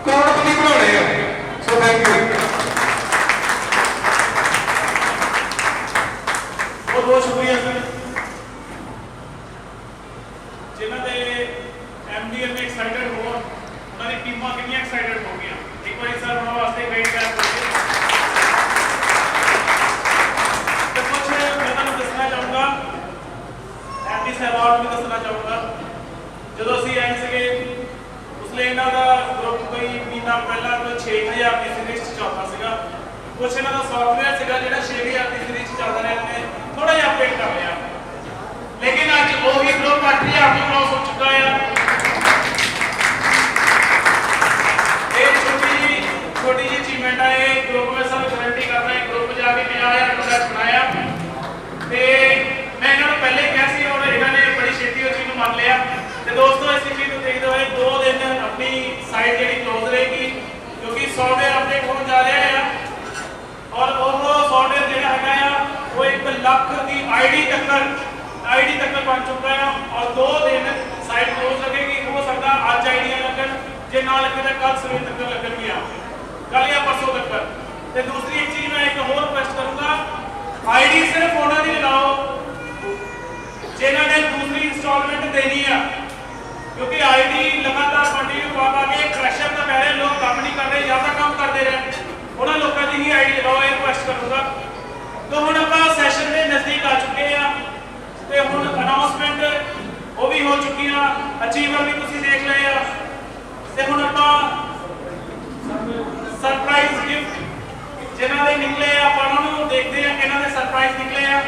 ਕਰੋੜਪਤੀ ਬਣਾਉਣੇ ਆ ਸੋ ਥੈਂਕ ਯੂ ਬਹੁਤ ਬਹੁਤ ਸ਼ੁਕਰੀਆ ਸਰ ਜਿਨ੍ਹਾਂ ਦੇ ਐਮਡੀ ਨੇ ਐਕਸਾਈਟਡ ਹੋਣ ਉਹਨਾਂ ਦੀ ਟੀਮਾਂ ਕਿੰਨੀਆਂ ਐਕਸਾਈਟਡ ਹੋ ਗਈਆਂ ਇੱਕ ਵਾਰੀ ਸਰ ਉਹਨਾਂ ਵਾਸਤੇ ਵੇਟ ਕਰ ਸਕਦੇ ਤੇ ਕੁਝ ਮੈਂ ਤੁਹਾਨੂੰ ਦੱਸਣਾ ਚਾਹੂੰਗਾ ਐਮਡੀ ਸਾਹਿਬਾਨ ਨੂੰ ਦੱਸਣਾ ਚਾਹੂੰਗਾ ਜਦੋਂ ਅਸੀਂ ਆਏ ਸੀਗੇ ਉਸਲੇ ਇਹਨਾਂ ਦਾ ਗਰੁੱਪ ਕੋਈ ਮਹੀਨਾ ਪਹਿਲਾਂ ਕੋਈ 6000 ਦੀ ਸੀਰੀਜ਼ ਚ ਚੱਲਦਾ ਸੀਗਾ ਕੁਛ ਇਹਨਾਂ ਦਾ ਸੌਫਟਵੇਅਰ ਸੀਗਾ ਜਿਹੜਾ 6000 ਦੀ ਸੀਰੀਜ਼ ਚ ਚੱਲਦਾ ਰਿਹਾ ਨੇ ਥੋੜਾ ਜਿਹਾ ਅਪਡੇਟ ਕਰ ਲਿਆ ਲੇਕਿਨ ਅੱਜ ਉਹ ਵੀ ਗਰੁੱਪ 8000 ਨੂੰ ਕ੍ਰੋਸ ਹੋ ਚੁੱਕਾ ਹੈ ਇਹ ਛੋਟੀ ਜਿਹੀ ਅਚੀਵਮੈਂਟ ਹੈ ਇਹ ਗਰੁੱਪ ਵਿੱਚ ਸਭ ਗਾਰੰਟੀ ਕਰ ਰਹੇ ਗਰੁੱਪ ਜਾ ਕੇ 50000 ਪ੍ਰੋਡਕਟ ਬਣਾਇਆ ਤੇ ਮੈਂ ਇਹਨਾਂ ਨੂੰ ਪਹਿਲੇ ਕਿਹਾ ਸੀ ਔਰ ਇਹਨਾਂ ਨੇ ਬੜੀ ਛੇਤੀ ਉਹ ਚੀਜ਼ ਨੂੰ ਮੰਨ ਲਿਆ ਤੇ ਦੋਸਤੋ ਇਸ ਚੀਜ਼ ਨੂੰ ਦੇਖਦੇ ਹੋਏ 2 ਦਿਨ ਆਪਣੀ ਸਾਈਟ ਜਿਹੜੀ ਕਲੋਜ਼ ਰਹੇਗੀ ਕਿਉਂਕਿ ਸੌਫਟਵੇਅਰ ਅਪਡੇਟ ਹੋਣ ਜਾ ਰਿਹਾ ਹੈ ਔਰ ਉਹ ਸੌਫਟਵੇਅਰ ਜਿਹੜਾ ਹੈਗਾ ਆ ਉਹ 1 ਲੱਖ ਦੀ ਆਈਡੀ ਤੱਕ ਬਣ ਚੁੱਕਾ ਹੈ ਔਰ 2 ਦਿਨ ਸਾਈਟ ਕਲੋਜ਼ ਲੱਗੇਗੀ ਹੋ ਸਕਦਾ ਅੱਜ ਆਈਡੀਆਂ ਲੱਗਣ ਜੇ ਨਾ ਲੱਗੇ ਤਾਂ ਕੱਲ ਸਵੇਰ ਤੱਕ ਲੱਗਣਗੀਆਂ ਕੱਲ ਜਾਂ ਪਰਸੋਂ ਤੱਕ ਤੇ ਦੂਸਰੀ ਇੱਕ ਚੀਜ਼ ਮੈਂ ਇੱਕ ਹੋਰ ਰਿਕੁਐਸਟ ਕਰੂੰਗਾ ਆਈਡੀ ਸਿਰਫ ਉਹਨਾਂ ਦੀ ਲਗਾਓ ਜਿਨ੍ਹਾਂ ਨੇ ਦੂਸਰੀ ਇੰਸਟਾਲਮੈਂਟ ਦੇਣੀ ਆ ਕਿਉਂਕਿ ਆਈਡੀ ਲਗਾਤਾਰ ਕੰਟੀਨਿਊ ਪਾ ਕੇ ਪ੍ਰੈਸ਼ਰ ਤਾਂ ਪੈ ਰਿਹਾ ਲੋਕ ਕੰਮ ਨਹੀਂ ਕਰ ਰਹੇ ਜਾਂ ਤਾਂ ਕੰਮ ਕਰਦੇ ਰਹੇ ਉਹਨਾਂ ਲੋਕਾਂ ਦੀ ਹੀ ਆਈਡੀ ਲਗਾਓ ਇਹ ਰਿਕੁਐਸਟ ਕਰੂੰਗਾ तो ਹੁਣ ਆਪਾਂ ਸੈਸ਼ਨ ਦੇ ਨਜ਼ਦੀਕ ਆ ਚੁੱਕੇ ਆ ਤੇ ਹੁਣ ਅਨਾਉਂਸਮੈਂਟ ਉਹ ਵੀ ਹੋ ਚੁੱਕੀ ਆ ਅਚੀਵਰ ਵੀ ਤੁਸੀਂ ਦੇਖ ਲਏ ਆ ਤੇ ਹੁਣ ਆਪਾਂ ਸਰਪ੍ਰਾਈਜ਼ ਗਿਫਟ ਜਿਨ੍ਹਾਂ ਦੇ ਨਿਕਲੇ ਆ ਆਪਾਂ ਉਹਨਾਂ ਨੂੰ ਦੇਖਦੇ ਆ ਕਿਹਨਾਂ ਦੇ ਸਰਪ੍ਰਾਈਜ਼ ਨਿਕਲੇ ਆ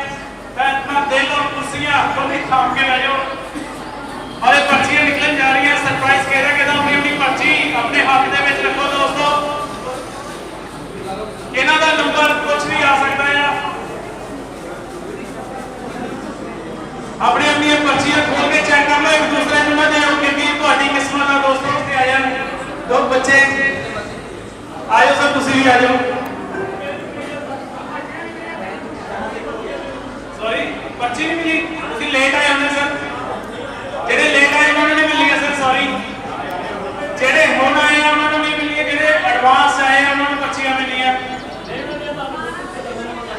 ਤਾਂ ਆਪਣਾ ਦਿਲ ਔਰ ਕੁਰਸੀਆਂ ਦੋਨੇ ਥਾਮ ਕੇ ਲੈ ਜਾਓ ਔਰ ਇਹ ਪਰਚੀਆਂ ਨਿਕਲਣ ਜਾ ਰਹੀਆਂ ਸਰਪ੍ਰਾਈਜ਼ ਕਿਹਦਾ ਆਪਣੀ ਪਰਚੀ ਆਪਣੇ ਹੱਥ ਦੇ ਵਿੱਚ ਰੱਖੋ ਦੋਸਤੋ ਇਹਨਾਂ ਦਾ ਨੰਬਰ ਕੁਝ ਵੀ ਆ ਸਕਦਾ ਆ ਆਪਣੀਆਂ ਪਰਚੀਆਂ ਖੋਲ ਕੇ ਚੈੱਕ ਕਰ ਲਓ ਇੱਕ ਦੂਸਰੇ ਨੂੰ ਨਾ ਦਿਓ ਕਿਉਂਕਿ ਤੁਹਾਡੀ ਕਿਸਮਤ ਆ ਦੋਸਤੋ ਤੇ ਆਇਆ ਦੋ ਬੱਚੇ ਆਇਓ ਸਰ ਤੁਸੀਂ ਵੀ ਆ ਜਾਓ ਸੌਰੀ ਪਰਚੀ ਨਹੀਂ ਮਿਲੀ ਤੁਸੀਂ ਲੇਟ ਆਏ ਹੁੰਦੇ ਸਰ ਜਿਹੜੇ ਲੇਟ ਆਏ ਉਹਨਾਂ ਨੂੰ ਨਹੀਂ ਮਿਲੀ ਸਰ ਸੌਰੀ ਜਿਹੜੇ ਹੁਣ ਆਏ ਆ ਉਹਨਾਂ ਨੂੰ ਨਹੀਂ ਮਿਲੀ ਜਿਹੜੇ ਐਡਵਾਂਸ ਆਏ ਆ ਉਹਨਾਂ ਨੂੰ ਪਰਚੀਆਂ ਮਿਲੀਆਂ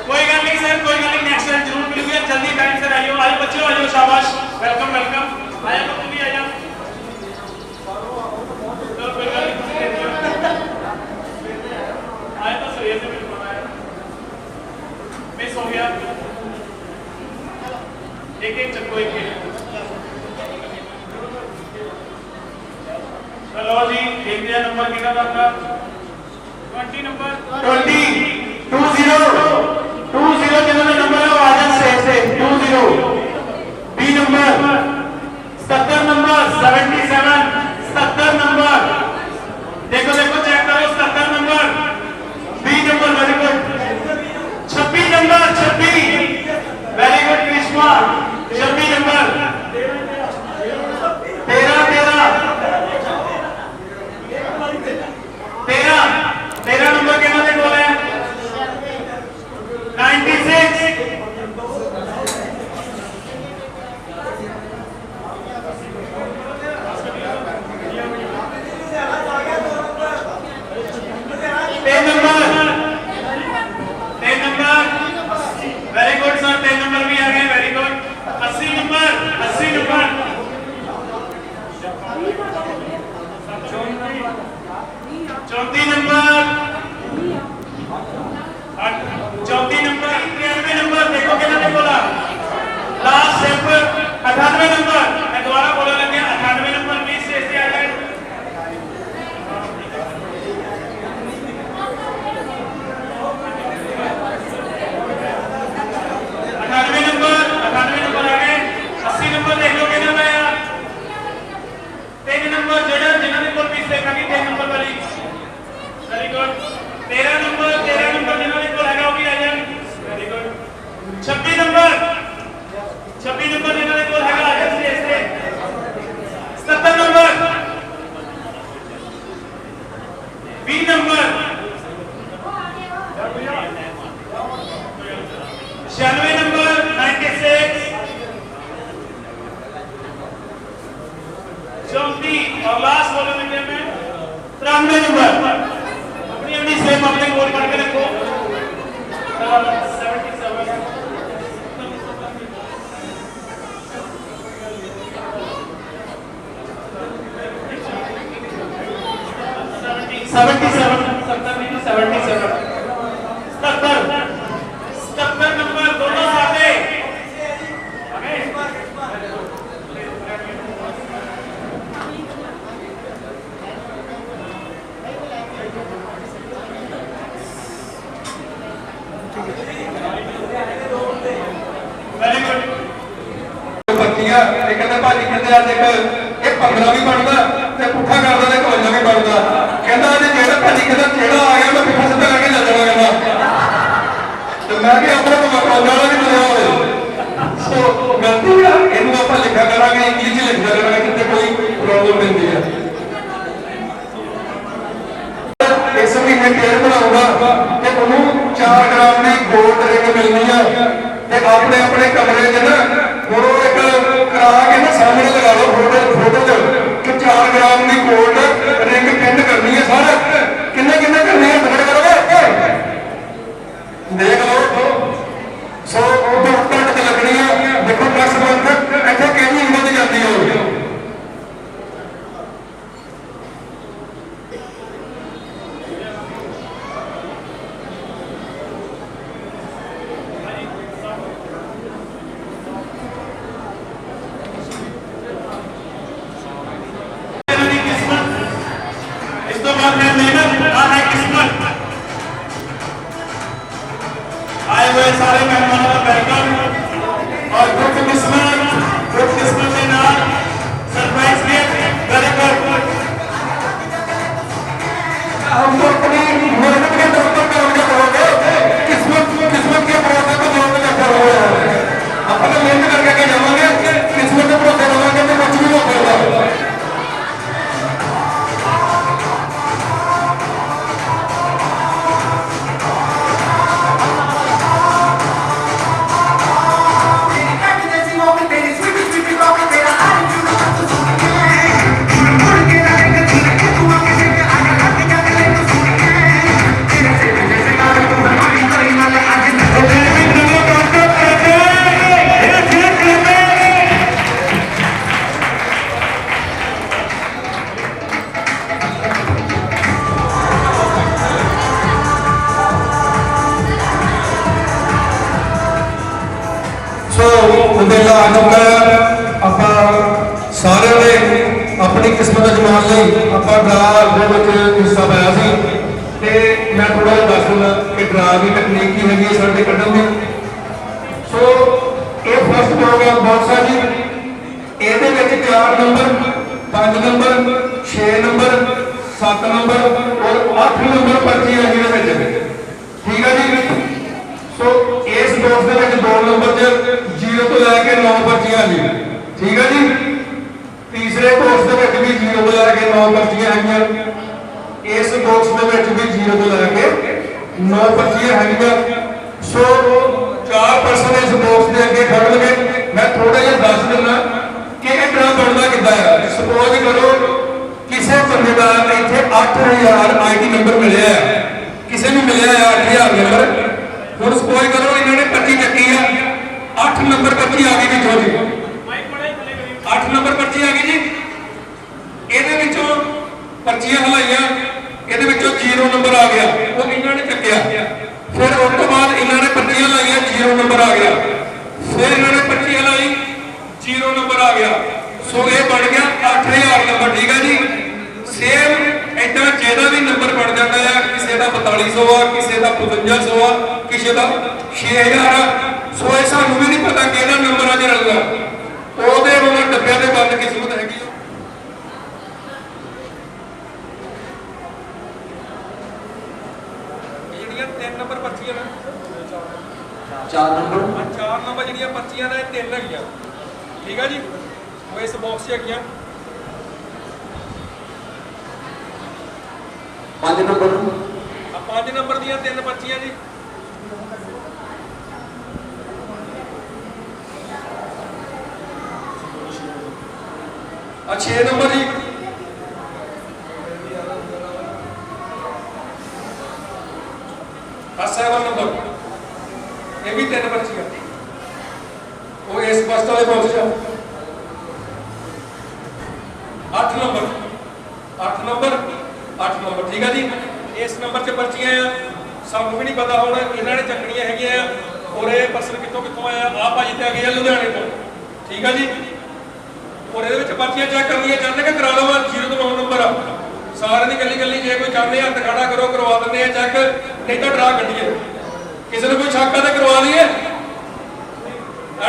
कोई गल नहीं सर कोई गल नहीं नेक्स्ट टाइम जरूर मिलूंगे जल्दी टाइम से आइयो आइए बच्चों आइयो शाबाश वेलकम वेलकम आया तुम भी आया चलो कोई गल नहीं आया तो सही से मिल पाया मिस हो गया एक चक्को एक चलो जी देखते हैं नंबर कितना था आपका 20 नंबर 20 जिन्होंने नंबर है वो आ जाए स्टेज से 20 बी नंबर 70 नंबर 77 70 नंबर देखो चेक करो 70 number B number very good 26 number 26 very good Krishna 26 number 13 number के नाम बोले 96 10 number very good sir 10 number भी आ गए very good 80 number 34 number 93 number देखो कितना बोला लास्ट स्टेप 98 नंबर मैं दोबारा बोलने लग गया 98 नंबर 20 से आ गए 98 नंबर आ गए 80 नंबर देख लो कितना आया 3 नंबर जिन्होंने कोल 20 देखा कि 3 नंबर वाली वेरी 93 नंबर अपनी अपनी सेम अपने गोल करके रखो 77 नंबर दोनों साथे वेरी गुड ਬੱਚੀਆਂ ਇਹ ਕਹਿੰਦੇ ਭਾਜੀ ਕਹਿੰਦੇ ਅੱਜ ਇਹ ਭੰਗੜਾ ਵੀ ਬਣਦਾ ਤੇ ਪੁੱਠਾ ਕਰਦਾ ਤੇ ਕੋਲਜਾ ਵੀ ਬਣਦਾ ਕਹਿੰਦਾ ਅੱਜ ਜਿਹੜਾ ਭਾਜੀ ਕਹਿੰਦਾ ਜਿਹੜਾ ਆ ਗਿਆ ਮੈਂ ਪੁੱਠਾ ਸਿੱਧਾ ਕਰਕੇ ਲੈ ਜਾਣਾ ਕਹਿੰਦਾ ਤੇ ਮੈਂ ਕਿ ਆਪਣੇ ਕੋਲ ਕੋਲਜਾ ਵਾਲਾ ਵੀ ਬਣਿਆ ਹੋਵੇ ਸੋ ਗਲਤੀ ਆ ਇਹਨੂੰ ਆਪਾਂ ਲਿਖਿਆ ਕਰਾਂਗੇ ਇੰਗਲਿਸ਼ ਚ ਲਿਖਿਆ ਕਰਾਂਗੇ ਕਿਤੇ ਕੋਈ ਪ੍ਰੋਬਲਮ ਪੈਂਦੀ ਆ ਇਸ ਮਹੀਨੇ ਫੇਰ ਬਣਾਉਂਗਾ ਤੇ ਉਹਨੂੰ 4 ਗ੍ਰਾਮ ਦੀ ਗੋਲਡ ਰਿੰਗ ਮਿਲਣੀ ਆ ਤੇ ਆਪਣੇ ਆਪਣੇ ਕਮਰੇ 'ਚ ਨਾ ਉਹ ਇੱਕ ਕਰਾ ਕੇ ਨਾ ਸਾਹਮਣੇ ਲਗਾ ਲਓ ਫੋਟੋ 'ਚ ਕਿ 4 ਗ੍ਰਾਮ ਦੀ ਗੋਲਡ ਰਿੰਗ ਪਿੰਨ ਕਰਨੀ ਹੈ ਸਰ ਕਿੰਨੇ ਕਿੰਨੇ ਕਰਨੇ ਆ ਤੁਹਾਡੇ ਕਰੋਗੇ ਦੇਖ ਲਓ ਸੋ ਉਹ ਤੋਂ ਉੱਪਰ ਤੇ ਲੱਗਣੀ ਆ ਦੇਖੋ ਪਲੱਸ 1 ਇੱਥੇ ਕਿਹੜੀ ਹਿੰਮਤ ਜਾਂਦੀ ਹੋਵੇ आए हुए सारे मेहमानों का वेलकम और गुड किस्मत के नाम सरप्राइज गिफ्ट वेरी गुड हम तो अपनी मेहनत के दम पर काम करोगे किस्मत के भरोसे पर जोड़ के करोगे अपने मेहनत करके के जाओगे किस्मत के भरोसे रहोगे तो कुछ भी हो पाएगा ਮੇਲਾ ਆ ਚੁੱਕਾ ਆਪਾਂ ਸਾਰਿਆਂ ਨੇ ਆਪਣੀ ਕਿਸਮਤ ਅਜਮਾਉਣ ਲਈ ਆਪਾਂ ਡਰਾ ਦੇ ਵਿੱਚ ਹਿੱਸਾ ਪਾਇਆ ਸੀ ਤੇ ਮੈਂ ਥੋੜਾ ਜਿਹਾ ਦੱਸ ਦਿੰਦਾ ਕਿ ਡਰਾ ਦੀ ਤਕਨੀਕ ਕੀ ਹੈਗੀ ਹੈ ਸਾਡੇ ਕੱਢਣ ਦੀ ਸੋ ਇਹ ਫਸਟ ਪ੍ਰੋਗਰਾਮ ਬਹੁਤ ਜੀ ਇਹਦੇ ਵਿੱਚ 4 ਨੰਬਰ 5 ਨੰਬਰ 6 ਨੰਬਰ 7 ਨੰਬਰ ਔਰ 8 ਨੰਬਰ ਪਰਚੀ ਹੈ ਜਿਹਦੇ ਵਿੱਚ ਠੀਕ ਹੈ ਜੀ ਸੋ ਇਸ ਬਾਕਸ ਦੇ ਵਿੱਚ 2 ਨੰਬਰ 'ਚ 0 ਤੋਂ ਲੈ ਕੇ 9 ਪਰਚੀਆਂ ਜੀ ਠੀਕ ਹੈ ਜੀ ਤੀਸਰੇ ਬਾਕਸ ਦੇ ਵਿੱਚ ਵੀ 0 ਤੋਂ ਲੈ ਕੇ 9 ਪਰਚੀਆਂ ਹੈਗੀਆਂ ਇਸ ਬਾਕਸ ਦੇ ਵਿੱਚ ਵੀ 0 ਤੋਂ ਲੈ ਕੇ 9 ਪਰਚੀਆਂ ਹੈਗੀਆਂ ਸੋ 4 ਪਰਸਨ ਇਸ ਬਾਕਸ ਦੇ ਅੱਗੇ ਖੜਨਗੇ ਮੈਂ ਥੋੜਾ ਜਿਹਾ ਦੱਸ ਦਿੰਦਾ ਕਿ ਇਹ ਡਰਾ ਬਣਦਾ ਕਿੱਦਾਂ ਹੈ ਸਪੋਜ਼ ਕਰੋ ਕਿਸੇ ਬੰਦੇ ਦਾ ਇੱਥੇ 8000 ਆਈਡੀ ਨੰਬਰ ਮਿਲਿਆ ਹੈ ਕਿਸੇ ਨੂੰ ਮਿਲਿਆ ਹੈ 8000 ਨੰਬਰ ਹੁਣ ਸਪੋਜ਼ ਕਰੋ ਇਹਨਾਂ ਨੇ ਪਰਚੀ ਚੱਕੀ ਆ 8 ਨੰਬਰ ਪਰਚੀ ਆ ਗਈ ਵਿੱਚੋਂ ਜੀ 8 ਨੰਬਰ ਪਰਚੀ ਆ ਗਈ ਜੀ ਇਹਦੇ ਵਿੱਚੋਂ ਪਰਚੀਆਂ ਹਲਾਈਆਂ ਇਹਦੇ ਵਿੱਚੋਂ 0 ਨੰਬਰ ਆ ਗਿਆ ਉਹ ਇਹਨਾਂ ਨੇ ਚੱਕਿਆ ਫਿਰ ਉਸ ਤੋਂ ਬਾਅਦ ਇਹਨਾਂ ਨੇ ਪਰਚੀਆਂ ਲਾਈਆਂ 0 ਨੰਬਰ ਆ ਗਿਆ ਫਿਰ ਇਹਨਾਂ ਨੇ ਪਰਚੀ ਹਲਾਈ 0 ਨੰਬਰ ਆ ਗਿਆ ਸੋ ਇਹ ਬਣ ਗਿਆ 8000 ਨੰਬਰ ਠੀਕ ਹੈ ਜੀ ਸੇਮ ਇਦਾਂ ਜਿਹਦਾ ਵੀ ਨੰਬਰ ਬਣ ਜਾਂਦਾ ਹੈ ਕਿਸੇ ਦਾ 4200 ਆ ਕਿਸੇ ਦਾ 5500 ਆ ਕਿਸੇ ਦਾ 6000 ਆ ਸੋ ਇਹ ਸਾਨੂੰ ਵੀ ਨਹੀਂ ਪਤਾ ਕਿਹੜਾ ਨੰਬਰ ਆ ਜਿਹੜਾ ਰਲਦਾ ਉਹਦੇ ਵਾਂਗ ਡੱਬਿਆਂ ਦੇ ਬੰਦ ਕਿਸਮਤ ਹੈਗੀ ਜਿਹੜੀਆਂ 3 ਨੰਬਰ ਪਰਚੀਆਂ ਨੇ 4 ਨੰਬਰ ਜਿਹੜੀਆਂ ਪਰਚੀਆਂ ਨੇ 3 ਹੈਗੀਆਂ ਠੀਕ ਆ ਜੀ ਉਹ ਇਸ ਬਾਕਸ 'ਚ ਹੈਗੀਆਂ 5 ਨੰਬਰ 5 ਨੰਬਰ ਦੀਆਂ 3 ਪਰਚੀਆਂ ਜੀ ਆ 6 ਨੰਬਰ ਜੀ 7 नंबर ये भी 3 पर्चियां वो इस फर्स्ट वाले बॉक्स च 8 नंबर 8 नंबर 8 नंबर ठीक है जी इस नंबर च पर्चियां सानू भी नहीं पता हुण इन्होंने चकनियां हैगियां और ये पर्सन कितों आया आ भाजी ते आ गया लुधियाने तो ठीक है जी और ये पर्चियां चेक करनियां चाहते कि करा लो 0 ਤੋਂ 9 नंबर सारे की गली गली जे कोई चाहते हथ खड़ा करो करवा देंगे चेक नहीं तो ड्रा कटिए किसी ने कोई शक है तो करवा लिए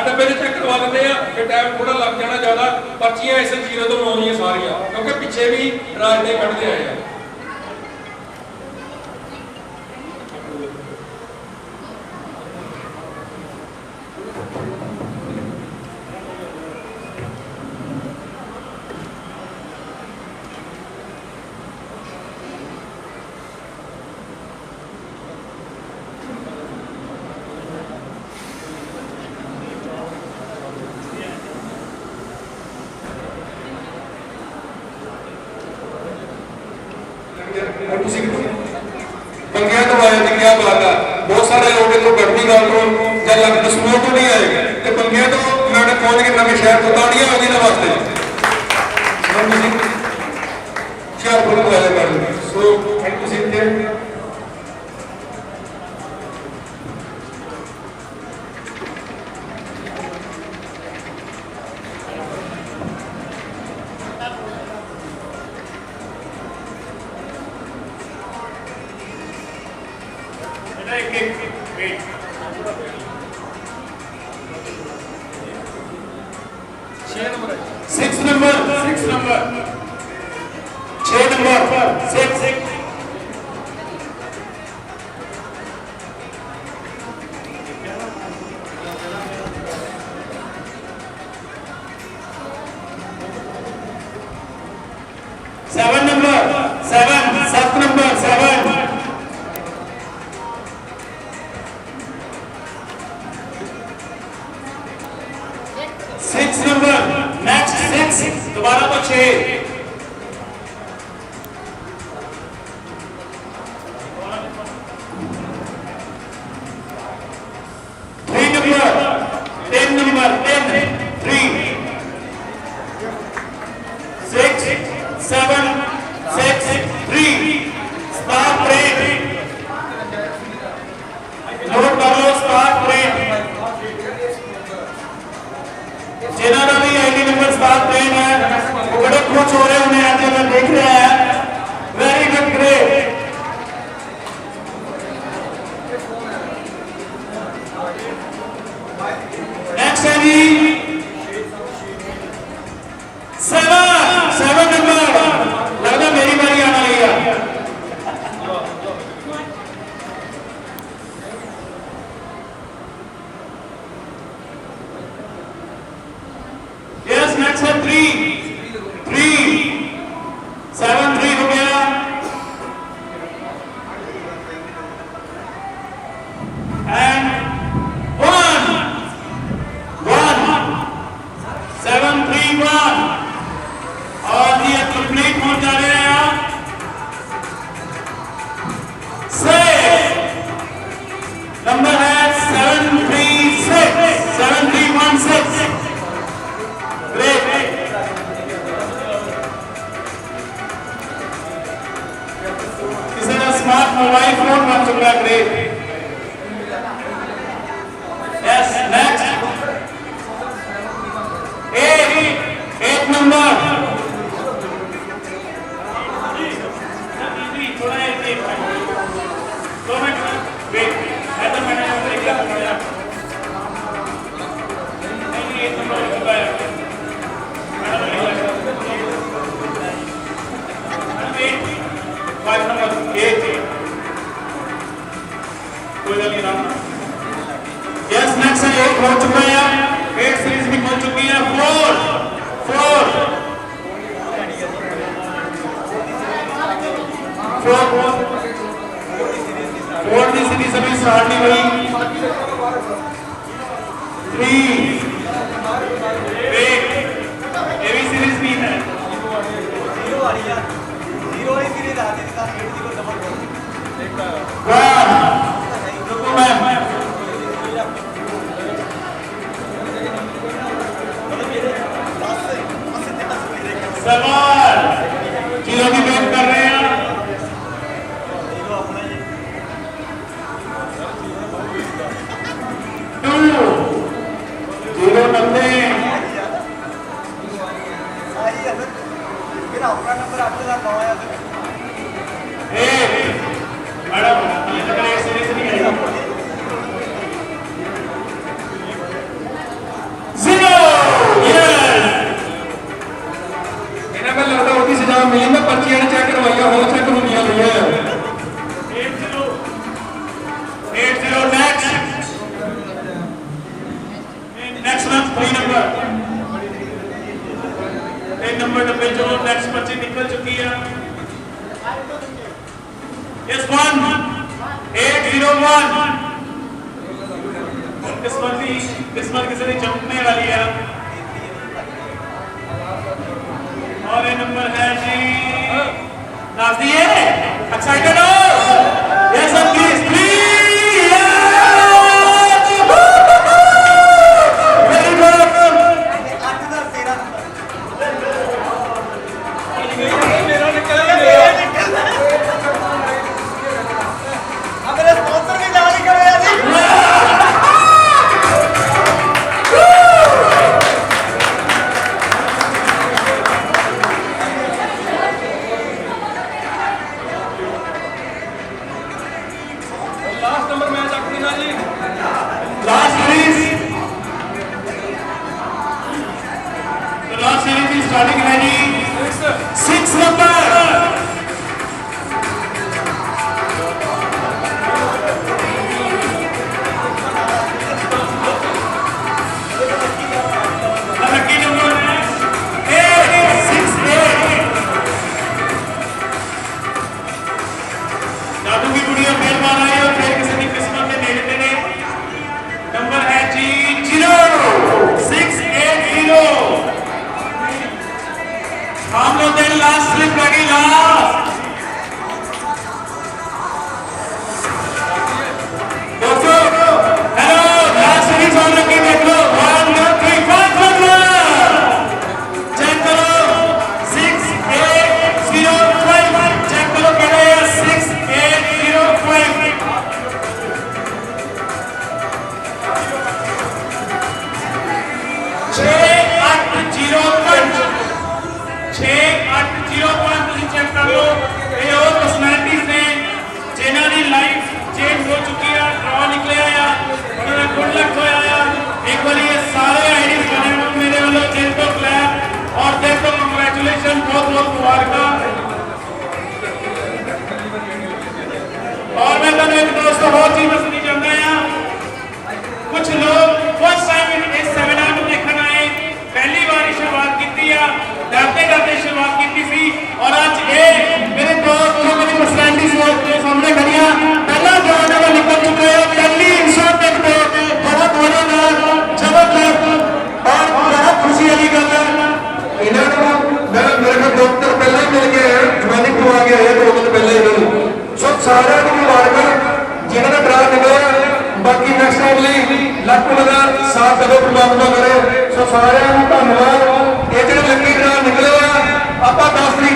डब्बे चेक करवा देंगे फिर टाइम थोड़ा लग जाना ज़्यादा पर्चियां इस 0 ਤੋਂ 9 दी सारिया क्योंकि पिछे भी राजनीति कटते आए हैं पंगिया तो आए थे क्या बात है बहुत सारे लोग इतों गढ़वी गल को या लग दसमों तो नहीं आए तो पंगिया तो मैंने पहुंच के नवे शहर तो ताड़ियां हो गई वास्ते हुशियारपुर को आया कर so thank you Singh 6 number 6 number 6 number 6 7 number 7 number 7 6 number next 6 दोबारा तो 6 3 number 10 number 10 3 6 7 6 3 start train note कर लो start train जिन्होंने भी आईडी नंबर 7 ट्रेन है वो बड़े खुश हो रहे होंगे आज मैं देख रहे हैं वेरी गुड ग्रेट नेक्स्ट है जी 7 नंबर लगता मेरी बारी आना लगी Yes, next है 3 7 3 हो गया and 1 7 3 1 और ये कंप्लीट हो जा रहे हैं आप 6 नंबर है 7 3 6 7 3 1 6 Great. किसी ने स्मार्ट मोबाइल फोन बन चुका है ग्रेट यस नेक्स्ट 8 नंबर थोड़ा एक 2 मिनट वेट है तो मैंने एक पढ़ा नहीं 8 नंबर लिखा है Five number 8 कोई गल नहीं यस नेक्स्ट है 8 हो चुका है 8 सीरीज भी हो चुकी है 4 की सीरीज अभी स्टार्ट नहीं हुई 3 ये भी सीरीज भी है किस्मत 801 किस्मत किसी की चमकने वाली है और ये नंबर है जी नाज़िए एक्साइटेड हो yes sir please last number match ਆਪਣੀ ਨਾਲ ਜੀ Last series. The last series is starting ready. 6 number. The lucky number is 868. जादू की गुड़िया फेर मार आई और फिर किसी की किस्मत में दे देते ने नंबर है जी 0680 हम लोग दिन लास्ट स्लिप लगी लास्ट दोस्तों हेलो लास्ट सीरीज ऑन रखी देख लो 1 2 3 4 चेक करो 6805 चेक करो कहना है 6805 6805 ਤੁਸੀਂ ਚੈੱਕ ਕਰ ਲਓ ਇਹ ਉਹ ਪਰਸਨੈਲਿਟੀਜ਼ ਨੇ ਜਿਨ੍ਹਾਂ ਦੀ ਲਾਈਫ ਚੇਂਜ ਹੋ ਚੁੱਕੀ ਆ ਡਰਾ ਨਿਕਲਿਆ ਆ ਉਹਨਾਂ ਦਾ ਗੁੱਡ ਲੱਕ ਹੋਇਆ ਆ ਇੱਕ ਵਾਰੀ ਇਹ ਸਾਰੇ ਆਈਡੀਜ਼ ਬਣੇ ਹੋਣ ਮੇਰੇ ਵੱਲੋਂ ਦਿਲ ਤੋਂ ਕਲੈਪ ਔਰ ਦਿਲ ਤੋਂ ਕੰਗ੍ਰੈਚੁਲੇਸ਼ਨ ਬਹੁਤ ਬਹੁਤ ਮੁਬਾਰਕਾਂ और मैं ਤੁਹਾਨੂੰ ਇੱਕ ਦੋਸਤੋ ਹੋਰ ਚੀਜ਼ ਦੱਸਣੀ ਚਾਹੁੰਦਾ ਆ ਕੁਝ ਲੋਕ ਫਸਟ ਟਾਈਮ ਇਸ ਸੈਮੀਨਾਰ ਨੂੰ ਦੇਖਣ ਆਏ ਪਹਿਲੀ ਵਾਰੀ ਸ਼ੁਰੂਆਤ ਕੀਤੀ ਆ डरते शुरुआत की थी और आज ये मेरे दोस्त जो मेरी पर्सनैलिटी जो सामने खड़िया पहला जवान वो निकल चुके हैं पहली इंसान देखते बहुत मजेदार जबरदस्त और बहुत खुशी वाली गल है इन्होंने मेरे को डॉक्टर पहले ही मिल गए ज्वाइनिंग करवा के आए 2 दिन पहले इन्होंने सो सारे को मुबारक जिन्होंने ड्रा निकले बाकी नेक्स्ट टाइम ਲਈ ਲੱਕ ਲਗਾ ਸਾਥ ਕਦੋਂ ਪ੍ਰਮਾਤਮਾ ਕਰੇ ਸੋ ਸਾਰਿਆਂ ਨੂੰ ਧੰਨਵਾਦ ਇਹ ਜਿਹੜੇ ਲੱਕੀ ਡਰਾ ਨਿਕਲੇ ਆ ਆਪਾਂ 10 ਤਰੀਕ